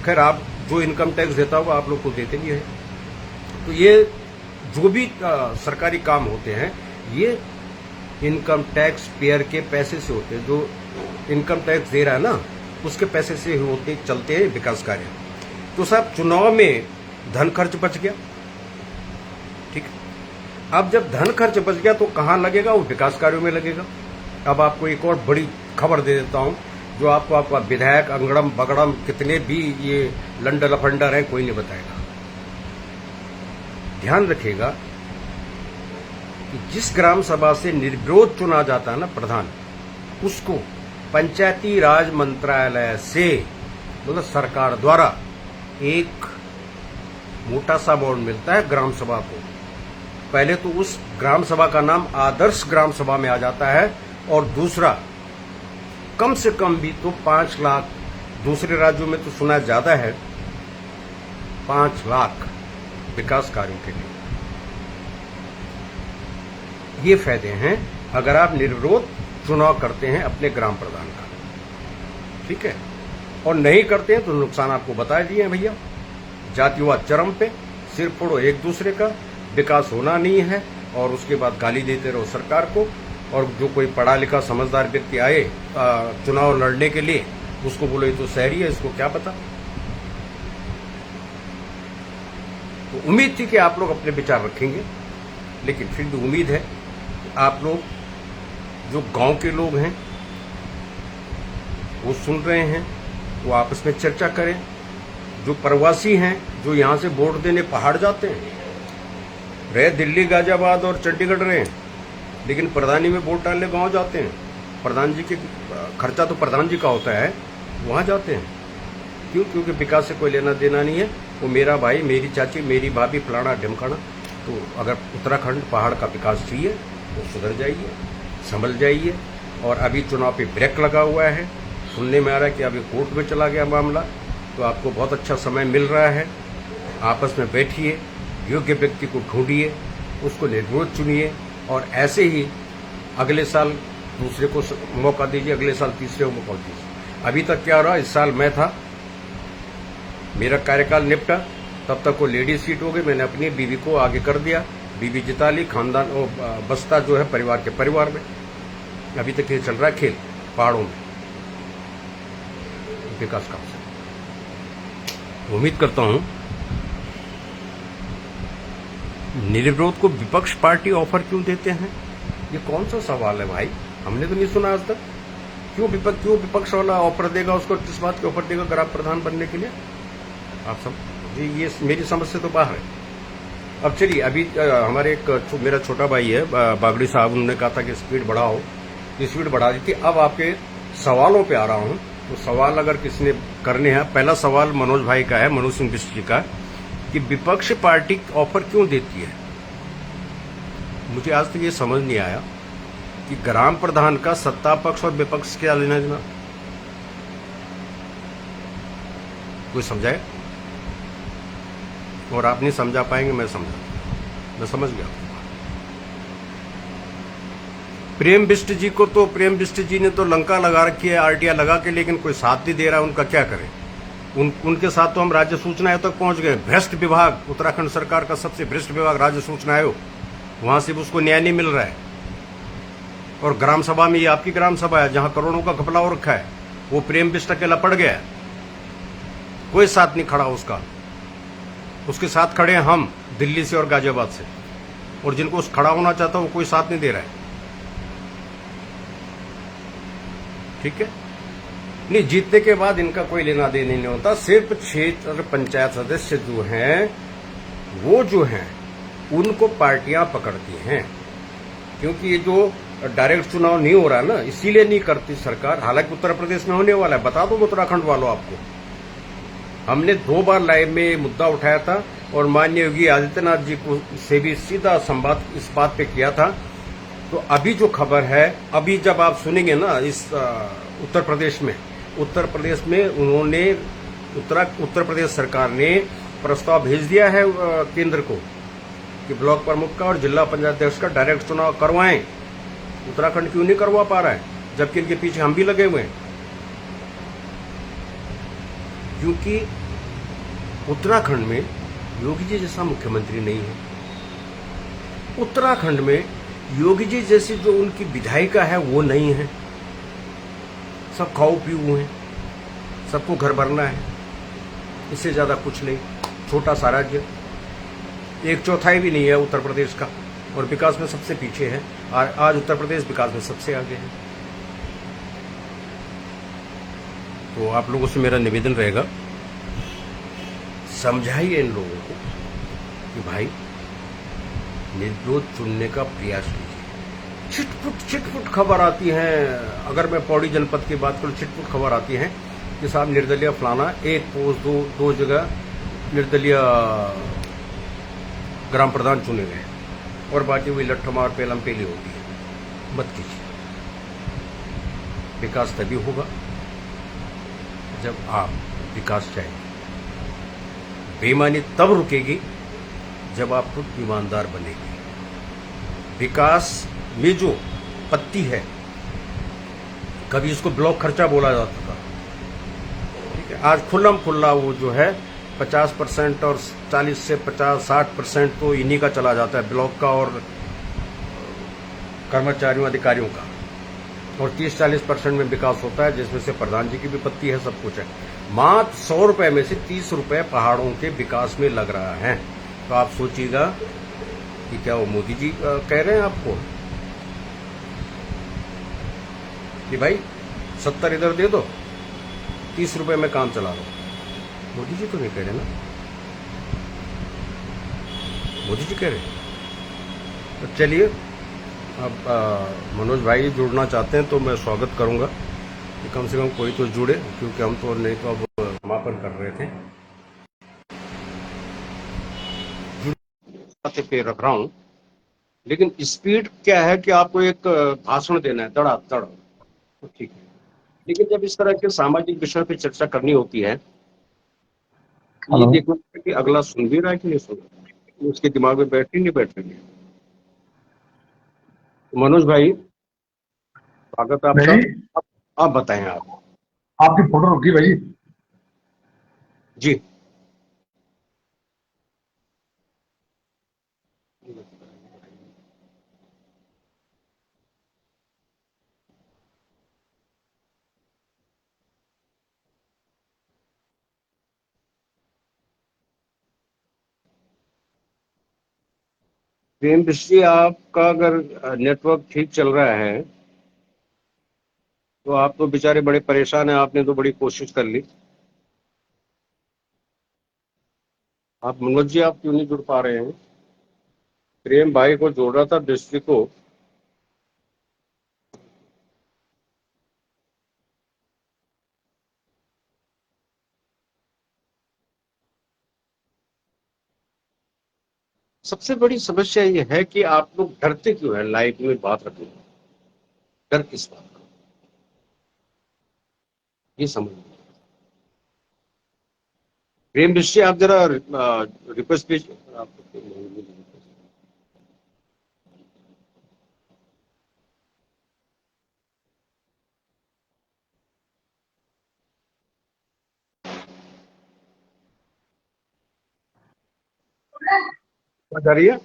खैर आप जो इनकम टैक्स देता होगा आप लोग को देते भी है। तो ये जो भी सरकारी काम होते हैं ये इनकम टैक्स पेयर के पैसे से होते हैं। जो इनकम टैक्स दे रहा है ना उसके पैसे से होते चलते हैं विकास कार्य। तो साहब चुनाव में धन खर्च बच गया, ठीक है। अब जब धन खर्च बच गया तो कहाँ लगेगा? वो विकास कार्यों में लगेगा। अब आपको एक और बड़ी खबर दे देता हूं जो आपका विधायक अंगड़म बगड़म कितने भी ये लंडर लफंडर है कोई नहीं बताएगा। ध्यान रखिएगा कि जिस ग्राम सभा से निर्विरोध चुना जाता है ना प्रधान, उसको पंचायती राज मंत्रालय से मतलब सरकार द्वारा एक मोटा सा अमाउंट मिलता है ग्राम सभा को। पहले तो उस ग्राम सभा का नाम आदर्श ग्राम सभा में आ जाता है, और दूसरा कम से कम भी तो 5 लाख, दूसरे राज्यों में तो सुना ज्यादा है, 5 लाख विकास कार्यों के लिए। ये फायदे हैं अगर आप निर्विरोध चुनाव करते हैं अपने ग्राम प्रधान का, ठीक है। और नहीं करते हैं तो नुकसान आपको बता दिए भैया। जातिवाद चरम पे, सिर फोड़ो एक दूसरे का, विकास होना नहीं है, और उसके बाद गाली देते रहो सरकार को। और जो कोई पढ़ा लिखा समझदार व्यक्ति आए चुनाव लड़ने के लिए, उसको बोलो ये तो शहरी है, इसको क्या पता। तो उम्मीद थी कि आप लोग अपने विचार रखेंगे, लेकिन फिर भी उम्मीद है कि आप लोग जो गांव के लोग हैं वो सुन रहे हैं, वो आपस में चर्चा करें। जो प्रवासी हैं जो यहां से वोट देने पहाड़ जाते हैं, रहे दिल्ली गाजियाबाद और चंडीगढ़ रहे, लेकिन प्रधानी में वोट डालने गांव जाते हैं। प्रधान जी के खर्चा तो प्रधान जी का होता है, वहां जाते हैं। क्यों? क्योंकि विकास से कोई लेना देना नहीं है। वो मेरा भाई, मेरी चाची, मेरी भाभी, फलाना ढिमकाना। तो अगर उत्तराखंड पहाड़ का विकास चाहिए तो सुधर जाइए, संभल जाइए। और अभी चुनाव पे ब्रेक लगा हुआ है, सुनने में आ रहा है कि अभी कोर्ट में चला गया मामला। तो आपको बहुत अच्छा समय मिल रहा है, आपस में बैठिए, योग्य व्यक्ति को ढूंढिए, उसको निर्विरोध चुनिए, और ऐसे ही अगले साल दूसरे को मौका दीजिए, अगले साल तीसरे को मौका दीजिए। अभी तक क्या हो रहा, इस साल मैं था, मेरा कार्यकाल निपटा, तब तक वो लेडी सीट हो गई, मैंने अपनी बीवी को आगे कर दिया, बीवी जिता ली, खानदान बस्ता जो है परिवार के परिवार में। अभी तक ये चल रहा है खेल पहाड़ों में विकास काम से। उम्मीद करता हूं निर्विरोध को विपक्ष पार्टी ऑफर क्यों देते हैं, ये कौन सा सवाल है भाई? हमने तो नहीं सुना आज तक। क्यों विपक्ष वाला ऑफर देगा उसको? किस बात के ऑफर देगा ग्राम प्रधान बनने के लिए? आप सब ये मेरी समझ से तो बाहर है। अब चलिए, अभी हमारे एक मेरा छोटा भाई है बागड़ी साहब, उन्होंने कहा था कि स्पीड बढ़ाओ, स्पीड बढ़ा दी थी। अब आपके सवालों पे आ रहा हूं। तो सवाल अगर किसी ने करने हैं, पहला सवाल मनोज भाई का है, मनोज सिंह बिष्ट जी का, कि विपक्ष पार्टी ऑफर क्यों देती है। मुझे आज तक ये समझ नहीं आया कि ग्राम प्रधान का सत्ता पक्ष और विपक्ष क्या लेना देना। कोई समझाए? और आप नहीं समझा पाएंगे, मैं समझ गया। प्रेम बिष्ट जी को तो, प्रेम बिष्ट जी ने तो लंका लगा रखी है आरटीआई लगा के, लेकिन कोई साथ नहीं दे रहा है, उनका क्या करें। उनके साथ तो हम राज्य सूचना आयोग तक पहुंच गए। भ्रष्ट विभाग, उत्तराखंड सरकार का सबसे भ्रष्ट विभाग राज्य सूचना आयोग, वहां से भी उसको न्याय नहीं मिल रहा है। और ग्राम सभा में, ये आपकी ग्राम सभा है जहां करोड़ों का घपला हो रखा है, वो प्रेम बिष्ट अकेला पड़ गया, कोई साथ नहीं खड़ा उसका। उसके साथ खड़े हैं हम दिल्ली से और गाजियाबाद से, और जिनको उस खड़ा होना चाहता वो कोई साथ नहीं दे रहा है। ठीक है, नहीं जीतने के बाद इनका कोई लेना देना नहीं होता। सिर्फ क्षेत्र पंचायत सदस्य जो हैं, वो जो हैं उनको पार्टियां पकड़ती हैं, क्योंकि ये जो डायरेक्ट चुनाव नहीं हो रहा है ना, इसीलिए नहीं करती सरकार। हालांकि उत्तर प्रदेश में होने वाला है, बता दो उत्तराखंड वालों आपको। हमने 2 बार लाइव में ये मुद्दा उठाया था, और माननीय योगी आदित्यनाथ जी को से भी सीधा संवाद इस बात पे किया था। तो अभी जो खबर है, अभी जब आप सुनेंगे ना, इस उत्तर प्रदेश में उन्होंने उत्तर प्रदेश सरकार ने प्रस्ताव भेज दिया है केंद्र को कि ब्लॉक प्रमुख का और जिला पंचायत अध्यक्ष का डायरेक्ट चुनाव करवाएं। उत्तराखंड क्यों नहीं करवा पा रहा है, जबकि इनके पीछे हम भी लगे हुए हैं। क्योंकि उत्तराखंड में योगी जी जैसा मुख्यमंत्री नहीं है। उत्तराखंड में योगी जी जैसी जो उनकी विधायिका है वो नहीं है। सब खाओ पीऊ हैं, सबको घर भरना है, इससे ज़्यादा कुछ नहीं। छोटा सा राज्य, 1/4 भी नहीं है उत्तर प्रदेश का, और विकास में सबसे पीछे है। आज उत्तर प्रदेश विकास में सबसे आगे है। तो आप लोगों से मेरा निवेदन रहेगा, समझाइए इन लोगों को कि भाई निर्दोष चुनने का प्रयास कीजिए। छिटपुट खबर आती है। अगर मैं पौड़ी जनपद की बात करूं, छिटपुट खबर आती है कि साहब निर्दलीय फलाना एक पोस्ट दो जगह निर्दलीय ग्राम प्रधान चुने गए और बाकी हुई लट्ठमार पेलम पेली होती है। मत कीजिए। विकास तभी होगा जब आप विकास चाहेंगे। बेईमानी तब रुकेगी जब आप खुद ईमानदार बनेंगे। विकास में जो पत्ती है, कभी इसको ब्लॉक खर्चा बोला जाता था, ठीक है, आज खुल्लम खुल्ला वो जो है 50% और 40 से 50-60% तो इन्हीं का चला जाता है, ब्लॉक का और कर्मचारियों अधिकारियों का, और 30-40% में विकास होता है, जिसमें से प्रधान जी की भी पत्ती है, सब कुछ है। मात्र 100 रुपए में से 30 रुपए पहाड़ों के विकास में लग रहा है। तो आप सोचिएगा कि क्या वो मोदी जी कह रहे हैं आपको कि भाई 70 इधर दे दो, 30 रुपए में काम चला लो? मोदी जी तो नहीं कह रहे ना, मोदी जी कह रहे हैं। तो चलिए, अब मनोज भाई जुड़ना चाहते हैं तो मैं स्वागत करूंगा कि कम से कम कोई तो जुड़े, क्योंकि हम तो नहीं तो अब समापन कर रहे थे। पे रख रहा हूं, लेकिन स्पीड क्या है कि आपको एक भाषण देना है धड़ाधड़, तो ठीक है। लेकिन जब इस तरह के सामाजिक विषय पे चर्चा करनी होती है, ये देखना है कि अगला सुन भी रहा है कि नहीं सुन रहा, उसके दिमाग में बैठ नहीं बैठ रही है। तो मनोज भाई, स्वागत है आपका। आप बताएं। आपकी फोटो रुकी भाई जी। प्रेम दृष्टि, आपका अगर नेटवर्क ठीक चल रहा है तो आप तो बेचारे बड़े परेशान हैं, आपने तो बड़ी कोशिश कर ली। आप मनोज जी, आप क्यों नहीं जुड़ पा रहे हैं? प्रेम भाई को जोड़ रहा था, दृष्टि को। सबसे बड़ी समस्या ये है कि आप लोग डरते क्यों है लाइव में बात रखने में? डर किस बात का, ये समझ नहीं। प्रेम दृष्टि, आप जरा रिक्वेस्ट भेजिए। जा रही है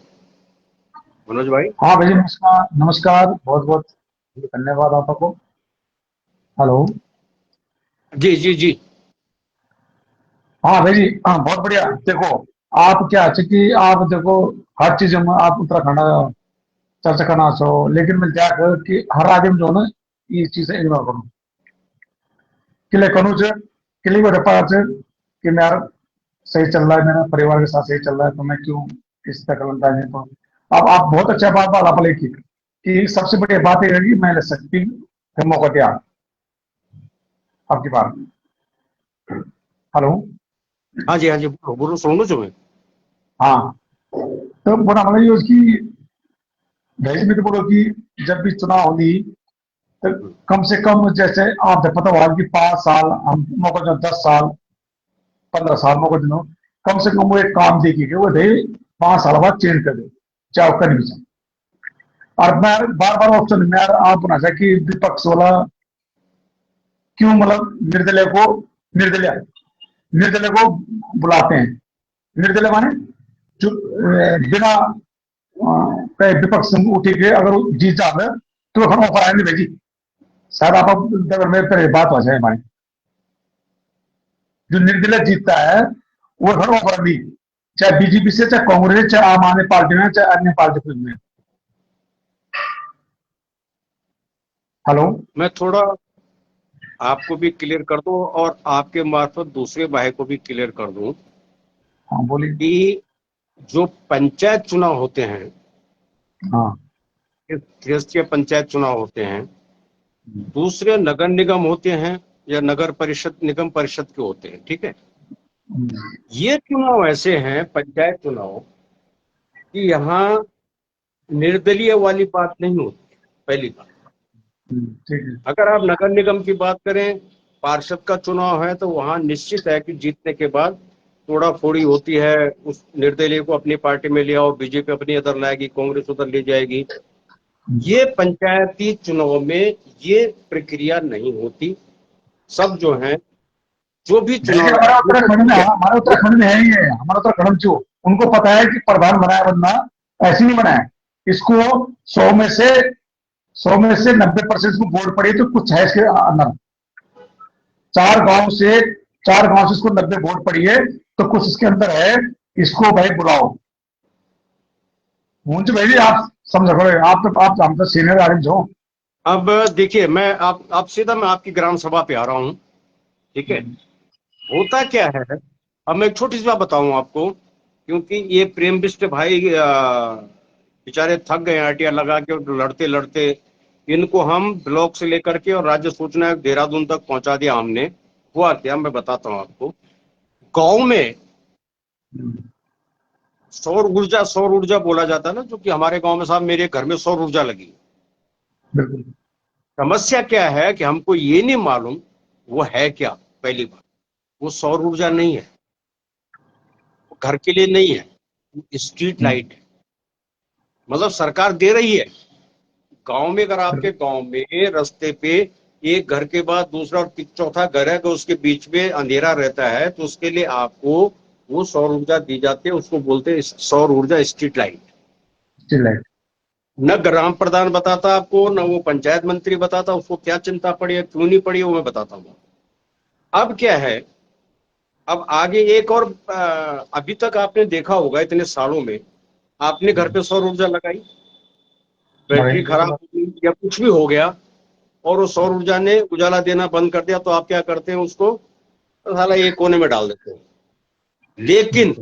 मनोज भाई? हाँ भाई, नमस्कार नमस्कार, बहुत बहुत धन्यवाद आपको। हेलो। जी जी जी। हाँ भाई जी, हाँ बहुत बढ़िया। देखो, आप क्या है कि आप देखो, हर चीज में आप उत्तराखंड चर्चा करना चाहो, लेकिन मैं क्या कर कि हर आदमी जो है ना, ये चीजें इग्नोर करूँ किले करूँ से किले को रपा से कि मेरा सही चल रहा है, मेरा परिवार के साथ सही चल रहा है, तो मैं क्यों इस तरह करना है। तो अब आप बहुत अच्छा बात बात आप लिखी कि सबसे बड़ी बात यह है कि मैं शक्ति मौका दिया आपकी बात। हेलो। हाँ जी, हाँ जी, बोलो बोलो, सुन लो जो मैं। हाँ, तो बोला मतलब ये उसकी भेज में तो बोलो कि जब भी चुनाव होगी तो कम से कम, जैसे आप जब पता हुआ कि 5 साल हम मौका जो 10 साल 15 साल मौका दिनों, कम से कम वो एक काम देखिए वो दे 5 साल बाद चेंज कर दे, चाहे कर भी चाहे। और मैं बार बार ऑप्शन में आप बना चाहे कि विपक्ष वाला क्यों मतलब निर्दलीय को निर्दलीय निर्दलीय को बुलाते हैं। निर्दलीय माने जो बिना कई विपक्ष उठी के अगर वो जीत जाते तो हम ऑफर आए नहीं भेजी। शायद आप अगर मेरे पर बात हो जाए हमारी, जो निर्दलीय जीतता है वो घर ऑफर नहीं, चाहे बीजेपी से, चाहे कांग्रेस, चाहे आम आदमी पार्टी में, चाहे अन्य पार्टी में। हेलो। मैं थोड़ा आपको भी क्लियर कर दूं और आपके मार्फत दूसरे भाई को भी क्लियर कर दूं हाँ बोलिए। कि जो पंचायत चुनाव होते हैं, हाँ। इस देश के पंचायत चुनाव होते हैं, दूसरे नगर निगम होते हैं या नगर परिषद निगम परिषद के होते हैं, ठीक है। ये चुनाव ऐसे हैं पंचायत चुनाव कि यहाँ निर्दलीय वाली बात नहीं होती, पहली बात। ठीक है। अगर आप नगर निगम की बात करें, पार्षद का चुनाव है, तो वहां निश्चित है कि जीतने के बाद थोड़ा फोड़ी होती है, उस निर्दलीय को अपनी पार्टी में ले आओ, बीजेपी अपनी उधर लाएगी, कांग्रेस उधर ले जाएगी। ये पंचायती चुनाव में ये प्रक्रिया नहीं होती। सब जो है, जो भी चुनाव हमारा उत्तराखंड में है ही है। हमारा उत्तराखंड जो उनको पता है कि प्रधान बनाया बंदा ऐसे नहीं बनाया, इसको 100 में से 90% को वोट पड़ी तो कुछ है इसके अंदर। चार गांव से इसको 90 वोट पड़ी है तो कुछ इसके अंदर है, इसको भाई बुलाओ। मुझे भाई आप समझ रहे, आप तो सीनियर आदमी हो। अब देखिए, मैं सीधा मैं आपकी ग्राम सभा पे आ रहा हूँ, ठीक है। होता क्या है, अब मैं एक छोटी सी बात बताऊं आपको, क्योंकि ये प्रेम बिष्ट भाई बेचारे थक गए आरटीआर लगा के और लड़ते लड़ते। इनको हम ब्लॉक से लेकर के और राज्य सूचना आयोग देहरादून तक पहुंचा दिया हमने। हुआ क्या, मैं बताता हूं आपको। गांव में सौर ऊर्जा बोला जाता है ना, जो कि हमारे गांव में साहब मेरे घर में सौर ऊर्जा लगी। बिल्कुल। समस्या क्या है कि हमको ये नहीं मालूम वो है क्या। पहली बात, वो सौर ऊर्जा नहीं है, वो घर के लिए नहीं है, स्ट्रीट लाइट है। मतलब सरकार दे रही है। गांव में अगर आपके गांव में रास्ते पे एक घर के बाद दूसरा और चौथा घर है, तो उसके बीच में अंधेरा रहता है, तो उसके लिए आपको वो सौर ऊर्जा दी जाती है। उसको बोलते हैं सौर ऊर्जा स्ट्रीट लाइट। न ग्राम प्रधान बताता आपको, न वो पंचायत मंत्री बताता। उसको क्या चिंता पड़ी है, क्यों नहीं पड़ी है, वो मैं बताता हूँ। अब क्या है, अब आगे एक और अभी तक आपने देखा होगा इतने सालों में, आपने घर पे सौर ऊर्जा लगाई, बैटरी खराब हो गई या कुछ भी हो गया और वो सौर ऊर्जा ने उजाला देना बंद कर दिया, तो आप क्या करते हैं, उसको साला एक कोने में डाल देते हैं। लेकिन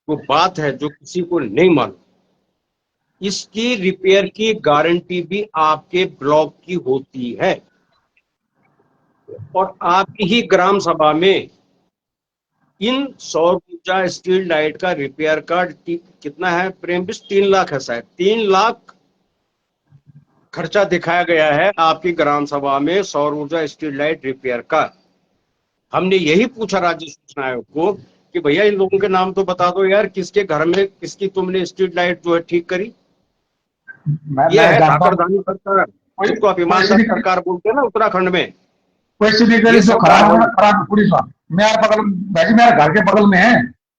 वो बात है जो किसी को नहीं मालूम, इसकी रिपेयर की गारंटी भी आपके ब्लॉक की होती है और आपकी ही ग्राम सभा में इन सौर ऊर्जा स्ट्रीट लाइट का रिपेयर का कितना है प्रेम, 3 लाख है शायद। 3 लाख खर्चा दिखाया गया है आपकी ग्राम सभा में सौर ऊर्जा स्ट्रीट लाइट रिपेयर का। हमने यही पूछा राज्य सूचना आयोग को कि भैया इन लोगों के नाम तो बता दो यार, किसके घर में किसकी तुमने स्ट्रीट लाइट जो है ठीक करी। ये है धाकड़दानी सरकार, जिसको आप ईमानदार सरकार बोलते हैं ना उत्तराखंड में। कोई स्ट्रीट लाइट जो खराब है, खराब पुलिस मेरा बगल भाई, मेरा घर के बगल में है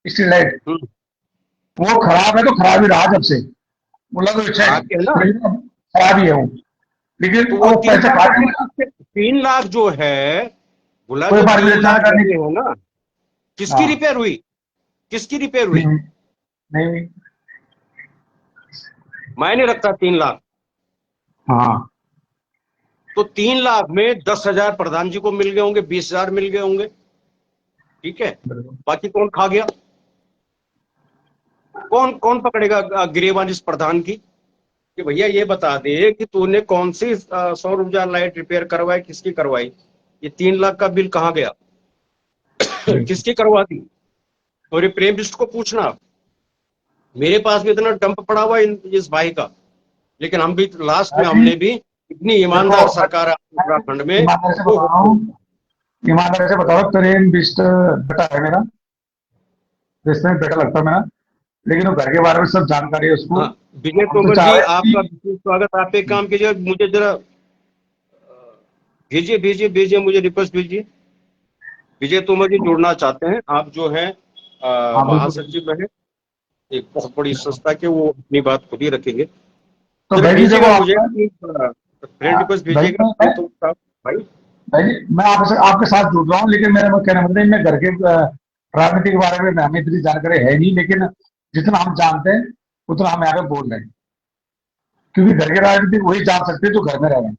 स्ट्रीट लाइट, वो खराब है तो खराब ही रहा जब से, बोला तो खराब ही है वो। लेकिन तो वो पैसे काटे 3 लाख जो है, बोला कोई जो बात 3 लाख नहीं है ना, किसकी रिपेयर हुई, किसकी रिपेयर हुई? नहीं, मायने रखता 3 लाख। हाँ, तो 3 लाख में 10,000 प्रधान जी को मिल गए होंगे, 20,000 मिल गए होंगे, ठीक है। बाकी कौन खा गया, कौन कौन पकड़ेगा गिरेबान इस प्रधान की कि भैया ये बता दे कि तूने कौन सी सौर ऊर्जा लाइट रिपेयर करवाई, किसकी करवाई, ये 3 लाख का बिल कहाँ गया किसकी करवा दी। और ये प्रेम बिष्ट को पूछना, मेरे पास भी इतना डंप पड़ा हुआ इस भाई का, लेकिन हम भी लास्ट में हमने भी इतनी ईमानदार सरकार है उत्तराखंड में। ईमानदारी से बताओ, प्रेम बिष्ट बेटा है मेरा, रिश्ते में बेटा लगता है मेरा, लेकिन वो घर के बारे में सब जानकारी है उसको। विजय तोमर जी, आपका विशेष स्वागत। आप एक काम कीजिए, मुझे जरा भेजिए भेजिए भेजिए, मुझे रिक्वेस्ट भेजिए। विजय तोमर जी जुड़ना चाहते हैं, आप जो है हाँ बिल्कुल। महासचिव है एक बहुत बड़ी संस्था के, वो अपनी बात खुद ही रखेंगे। तो चलो भाई जी देखो भेजिएगा मुझे आपका, फ्रेंड रिक्वेस्ट भाई भेजिएगा विजय तोमर साहब भाई। भाई जी मैं आपसे आपके साथ जुड़ रहा हूँ, लेकिन मेरा कहना मतलब मैं घर के राजनीति के बारे में हमें इतनी जानकारी है नहीं, लेकिन जितना हम जानते हैं उतना हम यहाँ पे बोल रहे हैं, क्योंकि घर की राजनीति वही जान सकते हैं जो घर में रह रहे हैं।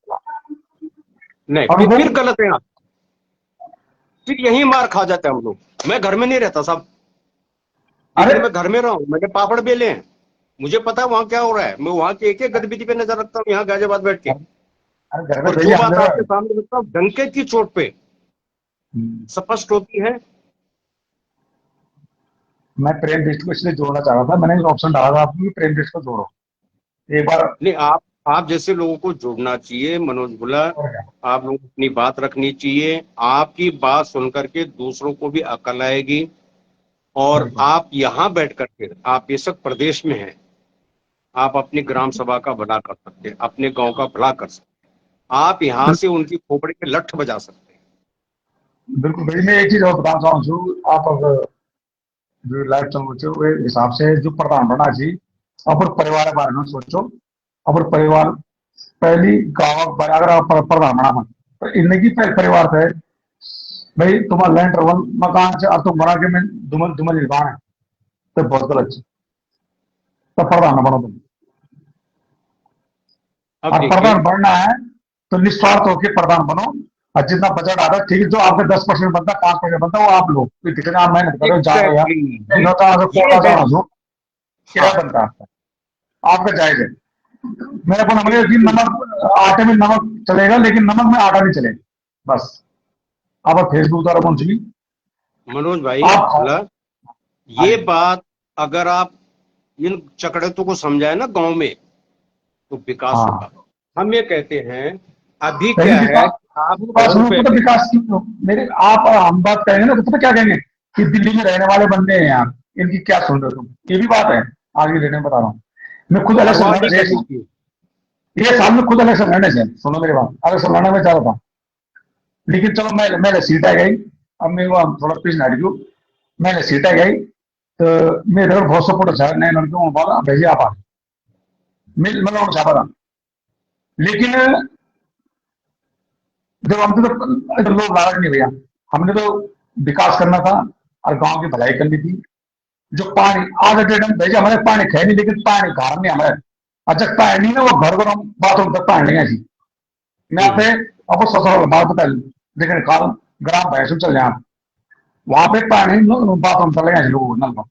नहीं, और वो फिर गलत है आप, फिर यही मार खा जाते हैं हम लोग। मैं घर में नहीं रहता साहब, अरे लेकिन मैं घर में रहा हूँ, मैंने पापड़ बेले हैं, मुझे पता है वहां क्या हो रहा है, मैं वहां की एक एक गतिविधि पे नजर रखता हूँ यहाँ गाजियाबाद बैठ के। अरे घर में और जो भैया बात हमने आपके सामने रखता हूँ डंके की चोट पे स्पष्ट होती है। मैं प्रेम लिस्ट को इसलिए जोड़ना चाह रहा था, मैंने ऑप्शन डाला था आपको कि प्रेम लिस्ट को जोड़ो एक बार। नहीं, आप जैसे लोगों को जुड़ना चाहिए मनोज भुला, और क्या? आप लोगों को अपनी बात रखनी चाहिए, आपकी बात सुनकर के दूसरों को भी अकल आएगी। और बिल्कुल आप यहाँ बैठ करके, आप बेशक प्रदेश में हैं, आप अपनी ग्राम सभा का भला कर सकते हैं, अपने गांव का भला कर सकते हैं, आप यहाँ से उनकी खोपड़ी पे लठ बजा सकते हैं। बिल्कुल भाई, मैं एक चीज और बताना चाहूँ, आप अगर जो लाइफ चलो वो हिसाब से जो प्रधान बना जी, अपन परिवार के बारे में सोचो। अपन परिवार पहली गाँव अगर आप प्रधान बना मन, तो इनकी पहले परिवार थे भाई, तुम्हारा लैंड रोल मकान से अब तुम बना के मैं दुमन दुमन निर्माण है, तो बहुत गलत है। तो प्रधान बनो तुम, अब और देखिए, प्रधान बनना है तो निस्वार्थ होकर प्रधान बनो। और जितना बजट आता है ठीक है, जो आपका 10% बनता है, 5% बनता है, वो आप लो, कोई दिक्कत नहीं, आप मेहनत करो जा रहे हो एग्जैक्टली यार, ये नौता अगर ये कोटा है। जाना हो क्या हाँ, बनता है आपका, आपका जायज है। मेरे को नंबर कि बिल्कुल नमक आटे में नमक चलेगा, लेकिन नमक में आटा नहीं चलेगा बस। आप फेसबुक द्वारा पहुंच गई, मनोज भाई आप खाओ। भला, हाँ ये जी। बात अगर आप इन चकड़तों को समझाए ना गांव में, तो विकास होगा। हाँ हम ये कहते हैं, अभी पहली क्या है विकास, कि आप मेरी बात 100 सुनो, रुपए पता में, विकास क्यों मेरे आप हम बात करेंगे ना, तो पता क्या कहेंगे कि दिल्ली में रहने वाले बंदे हैं यार, इनकी क्या सुन रहे हो तुम, ये भी बात है। आगे रहने बता रहा हूँ, मैं खुद इलेक्शन आवाज लड़ने नहीं से करनी चाहिए। ये साल में खुद इलेक्शन लड़ने से, सुनो मेरी बात, इलेक्शन लड़ने में चाह रहा था, लेकिन चलो मैं सीट आ गई। अब मैं वो थोड़ा पीछे हट गई, मैंने सीट आ गई, तो मेरे घर बहुत सपोर्ट है, नए लड़के बोला भेजिए आप आ, मतलब चाहता था। लेकिन जब हम तो लोग लालच नहीं भैया, हमने तो विकास करना था और गांव की भलाई करनी थी। जो पानी आधा डेढ़ भैया हमारे पानी खे नहीं, लेकिन पानी घर नहीं हमारे, अच्छा पानी नहीं ना, वो घर को हम बाथरूम तक पानी नहीं ऐसी। मैं हम्म, आपसे आपको ससुराल बात बता ली, लेकिन काल ग्राम भैंसू चल जाए आप, वहां पे पानी बाथरूम तक लगे लोगों नल को,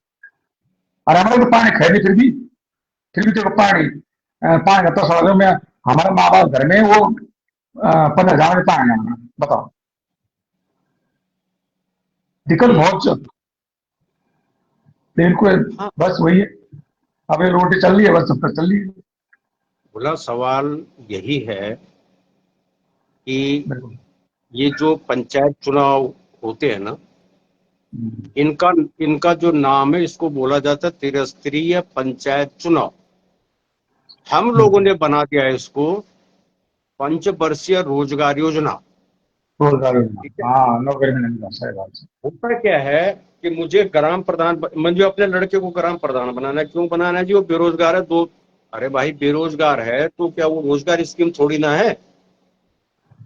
और हमारे तो पानी खे नहीं, फिर भी देखो पानी पानी का तो में हमारे माँ बाप घर में वो 15,000 में पानी आना, बताओ, दिक्कत हम्म, बहुत बिल्कुल। हाँ। बस वही है, अब ये रोटी चल रही है, बस सब तक चल रही है। बोला सवाल यही है कि बिल्कुल। ये जो पंचायत चुनाव होते हैं ना, हम्म, इनका इनका जो नाम है, इसको बोला जाता है त्रिस्तरीय पंचायत चुनाव। हम लोगों बिल्कुल ने बना दिया है इसको पंचवर्षीय रोजगार योजना। रोजगार योजना, ठीक है, हाँ नौकरी में नहीं, सही बात है। होता क्या है कि मुझे ग्राम प्रधान, मुझे अपने लड़के को ग्राम प्रधान बनाना है, क्यों बनाना है जी, वो बेरोजगार है दो। अरे भाई बेरोजगार है तो क्या वो रोजगार स्कीम थोड़ी ना है।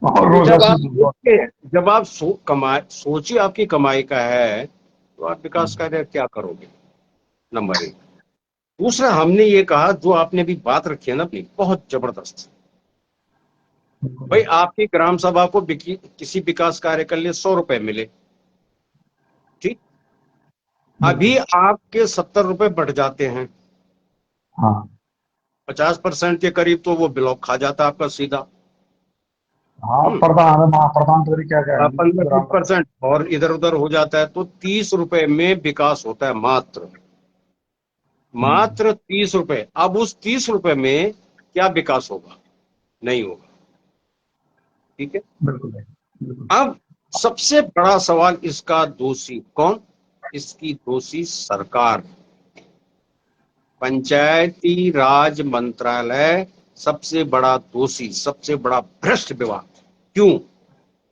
और तो रोजगार से जब आप सोचिए आपकी कमाई का है, तो आप विकास कार्य क्या करोगे, नंबर एक। दूसरा, हमने ये कहा जो आपने भी बात रखी है ना अपनी, बहुत जबरदस्त। बिल्कुल। भाई आपकी ग्राम सभा को किसी विकास कार्य के लिए 100 रुपए मिले, ठीक, बिल्कुल अभी आपके 70 रुपए बढ़ जाते हैं, हाँ 50% के करीब तो वो ब्लॉक खा जाता है आपका सीधा। हाँ, प्रधान महाप्रधान तो क्या क्या है, 15-20% और इधर उधर हो जाता है, तो 30 रुपए में विकास होता है, मात्र हम्म, मात्र 30 रुपए। अब उस 30 रुपए में क्या विकास होगा, नहीं होगा। ठीक है, बिल्कुल है, बिल्कुल। अब सबसे बड़ा सवाल, इसका दोषी कौन, इसकी दोषी सरकार, पंचायती राज मंत्रालय सबसे बड़ा दोषी, सबसे बड़ा भ्रष्ट विभाग। क्यों,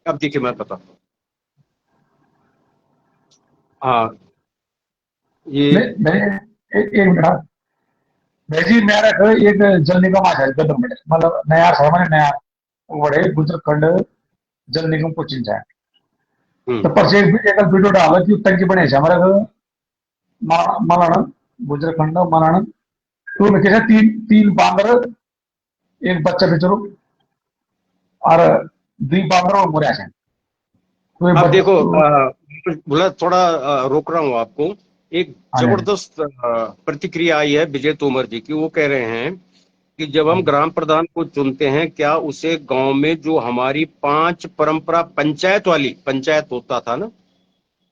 अब देखिए मैं बताता हूं। हाँ ये मैं एक मिनट हाँ। भाई जी मेरा घर एक जल निगम आ जाए गवर्नमेंट मतलब नया सामान्य नया बड़े गुजरखंड जल निगम को चिंता है हम्म। तो पर एक वीडियो डाला कि टंकी बने छे हमारे घर मलाना गुजरखंड मलाना तो मैं कैसे तीन तीन बांदर एक बच्चा बेचो और दुई बांदर और मुर्या छे तो ये अब देखो बच बोला थोड़ा रोक रहा हूँ आपको। एक हाँ जी जबरदस्त प्रतिक्रिया आई है विजय तोमर जी की। वो कह रहे हैं कि जब हाँ हम जी ग्राम प्रधान को चुनते हैं, क्या उसे गांव में जो हमारी 5 परंपरा पंचायत वाली पंचायत होता था ना,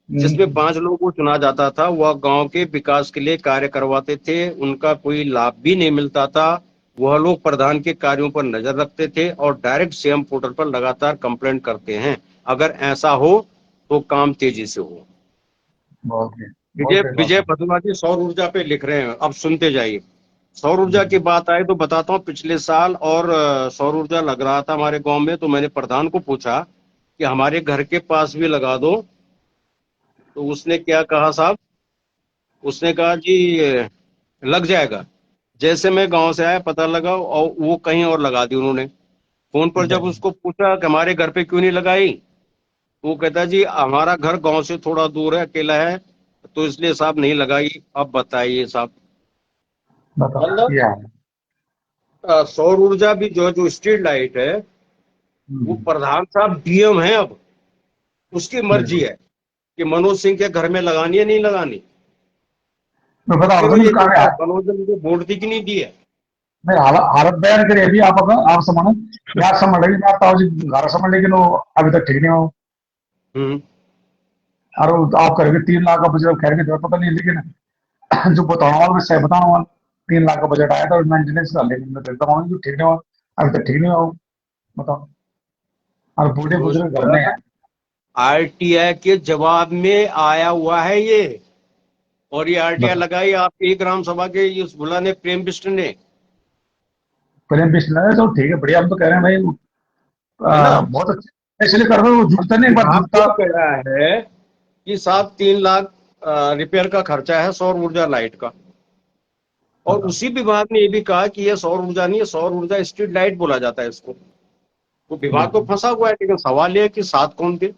जिसमें 5 लोगों को चुना जाता था, वह गांव के विकास के लिए कार्य करवाते थे, उनका कोई लाभ भी नहीं मिलता था। वह लोग प्रधान के कार्यों पर नजर रखते थे और डायरेक्ट सीएम पोर्टल पर लगातार कंप्लेंट करते हैं। अगर ऐसा हो तो काम तेजी से हो। विजय बहुत सही बात विजय है भदुआ जी सौर ऊर्जा पे लिख रहे हैं, अब सुनते जाइए। सौर ऊर्जा की बात आए तो बताता हूँ, पिछले साल और सौर ऊर्जा लग रहा था हमारे गांव में, तो मैंने प्रधान को पूछा कि हमारे घर के पास भी लगा दो। तो उसने क्या कहा साहब, उसने कहा जी लग जाएगा। जैसे मैं गांव से आया पता लगा और वो कहीं और लगा दी उन्होंने। फोन पर जब उसको पूछा कि हमारे घर पे क्यों नहीं लगाई, तो वो कहता जी हमारा घर गांव से थोड़ा दूर है, अकेला है, तो इसलिए साहब नहीं लगाई। अब बताइए साहब। बताओ मतलब ये है सौर ऊर्जा भी जो स्ट्रीट लाइट है, वो हम्म, प्रधान साहब डीएम है। अब उसकी मर्जी बिल्कुल है कि मनोज सिंह के घर में लगानी है नहीं लगानी। मैं बता रहा क्यों था ये कहा देखा है है, मनोज ने मुझे वोट दी कि नहीं दी है। मैं हालत बयान करी अभी आप समझ यार समझ लगी मैं आपका घर समझ लेकिन वो अभी तक ठीक नहीं हो हम्म। और आप करेंगे 3 लाख का बजट खैर की पता नहीं लेकिन जो बताने वाला मैं सही बताने वाला 3 लाख का बजट आया था मेंटेनेंस का लेकिन मैं देखता हूँ जो ठीक नहीं हुआ अभी तक ठीक नहीं हुआ बताओ और बूढ़े बुजुर्ग घर में है आरटीआई के जवाब में आया हुआ है ये। और ये आरटीआई बताओ लगाई आपकी ग्राम सभा के इस बुलाने प्रेम बिष्ट ने। प्रेम बिस्मिल तो ठीक है बढ़िया हम तो कह रहे हैं भाई है ना। बहुत अच्छे इसलिए कर रहे हो जुड़ता नहीं एक बार विभाग जुड़ता ये कह रहा है कि साहब 3 लाख रिपेयर का खर्चा है सौर ऊर्जा लाइट का। और बताओ उसी विभाग ने ये भी कहा कि यह सौर ऊर्जा नहीं है, सौर ऊर्जा स्ट्रीट लाइट बोला जाता है इसको। तो विभाग तो बिल्कुल फंसा हुआ है, लेकिन सवाल यह है कि साथ कौन दे,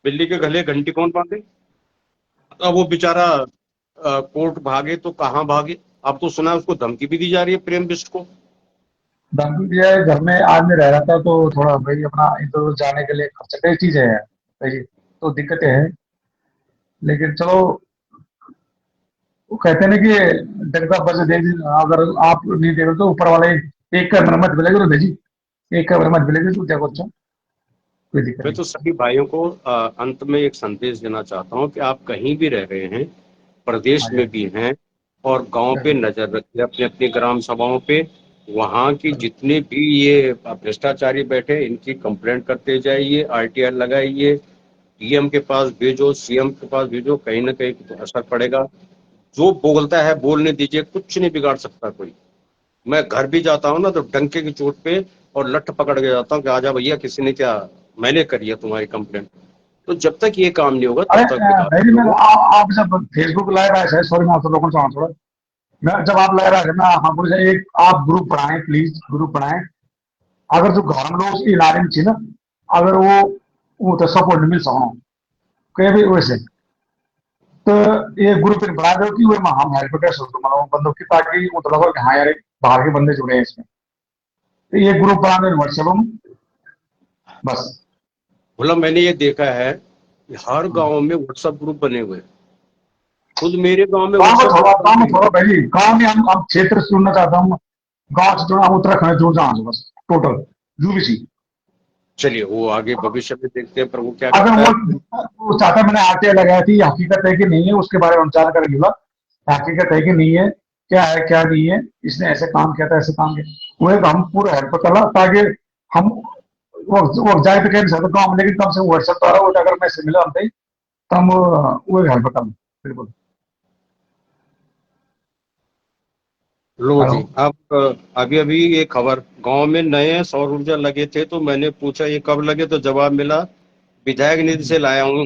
बिल्ली के गले घंटी कौन बांधे। अब वो बेचारा कोर्ट भागे तो कहाँ भागे। अब तो सुना है उसको धमकी भी दी जा रही है प्रेम बिष्ट को। धमकी दिया है घर में आदमी रह रहा था तो थोड़ा भाई अपना इधर उधर जाने के लिए खर्चा कई चीजें हैं भाई तो दिक्कतें हैं लेकिन चलो वो कहते हैं ना कि जगदा बच दे अगर आप नहीं दे रहे तो ऊपर वाले एक का मत मिलेगा तो भेजी एक का मत मिलेगी तो क्या कुछ कोई दिक्कत मैं नहीं तो सभी भाइयों को अंत में एक संदेश देना चाहता हूँ कि आप कहीं भी रह रहे हैं, हाँ प्रदेश जी में भी हैं, और गांव पे बिल्कुल नजर रखिए अपने अपनी ग्राम सभाओं पे। वहां की जितने भी ये भ्रष्टाचारी बैठे, इनकी कंप्लेंट करते जाइए, आरटीआई लगाइए, डीएम के पास भेजो, सीएम के पास भेजो, कहीं ना कहीं तो असर पड़ेगा। जो बोलता है बोलने दीजिए, कुछ नहीं बिगाड़ सकता कोई। मैं घर भी जाता हूँ ना तो डंके की चोट पे और लठ पकड़ के जाता हूँ कि आजा भैया, किसी ने क्या, मैंने करी है तुम्हारी कंप्लेंट। तो जब तक ये काम नहीं होगा अरे तब तक बिगाड़ भाई नहीं मैं होगा। आप जब फेसबुक लाइव आए थे सॉरी मैं आपसे रोकना चाहूँ थोड़ा मैं जब आप लाइव आए थे मैं हाँ बोले एक आप ग्रुप बनाए प्लीज ग्रुप बनाए अगर जो घर में लोग इलाज में थी ना अगर वो तो सपोर्ट मिल सको कहीं भी वैसे तो ये ग्रुप बना दो कि वो हम हेल्प कर सकते मतलब बंदों की ताकि वो तो लगा कि हाँ यार बाहर के बंदे जुड़े हैं इसमें तो ये ग्रुप बना दो व्हाट्सएप में बस मतलब मैंने ये देखा है कि हर गांव में व्हाट्सएप ग्रुप बने हुए हैं। खुद मेरे गांव में व्हाट्सएप ग्रुप बन गाँव में गए हैं। थोड़ा भाई गाँव में हम क्षेत्र से जुड़ना चाहता हूँ गाँव से जुड़ा हम उत्तराखंड जुड़ जाऊँ बस टोटल यूबीसी चलिए वो आगे भविष्य में देखते हैं, पर वो क्या अगर करता है। वो चाहता मैंने आरटीआई लगाई थी हकीकत है कि नहीं है उसके बारे में हम जानकारी मिला हकीकत है कि नहीं है क्या नहीं है इसने ऐसे काम किया था ऐसे काम किया वो एक हम पूरा हेल्प करा ताकि हम वो जाए तो कह नहीं सकते गाँव में लेकिन कम से कम व्हाट्सएप द्वारा वो अगर मैसेज मिला हमसे तो हम वो एक हेल्प कर बिल्कुल लो हेलो जी। अब अभी अभी ये खबर, गांव में नए सौर ऊर्जा लगे थे तो मैंने पूछा ये कब लगे, तो जवाब मिला विधायक निधि से लाया हूँ।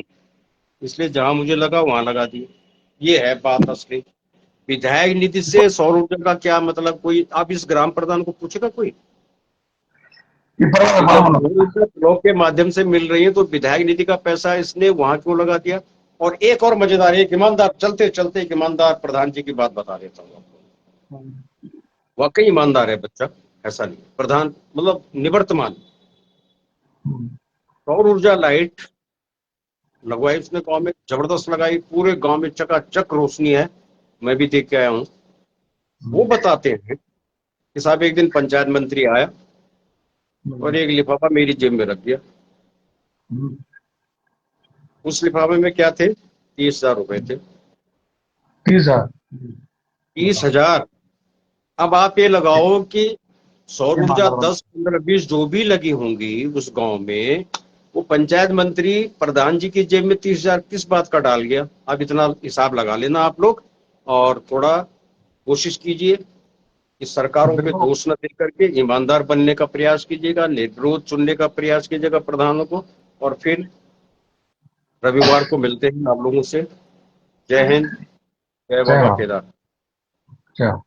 इसलिए जहां मुझे लगा वहां लगा दिए। ये है बात असली। विधायक निधि से सौर ऊर्जा का क्या मतलब? कोई आप इस ग्राम प्रधान को पूछेगा कोई ये कि बड़ा जब मामला सौर ऊर्जा ब्लॉक के माध्यम से मिल रही है तो विधायक निधि का पैसा इसने वहां क्यों लगा दिया? और एक और मजेदार, एक ईमानदार, चलते चलते एक ईमानदार प्रधान जी की बात बता देता हूँ आपको। है। वाकई ईमानदार है बच्चा, ऐसा नहीं प्रधान, मतलब निवर्तमान। सौर ऊर्जा लाइट लगवाई उसने गांव में, जबरदस्त लगाई, पूरे गांव में चकाचक रोशनी है। मैं भी देख के आया हूँ। वो बताते हैं कि साहब एक दिन पंचायत मंत्री आया और एक लिफाफा मेरी जेब में रख दिया। उस लिफाफे में क्या थे? 30,000 रुपए थे। 30,000। 30,000। अब आप ये लगाओ कि सौर ऊर्जा ईमानदार बंदा। 10, 15, 20 जो भी लगी होंगी उस गांव में, वो पंचायत मंत्री प्रधान जी की जेब में 30,000 किस बात का डाल गया? आप इतना हिसाब लगा लेना आप लोग, और थोड़ा कोशिश कीजिए कि सरकारों पे देखो, दोष न दे करके ईमानदार बनने का प्रयास कीजिएगा, निर्विरोध चुनने का प्रयास कीजिएगा प्रधानों को। और फिर रविवार को मिलते हैं आप लोगों से। जय हिंद, जय जय बाबा हो, केदार। जय हो।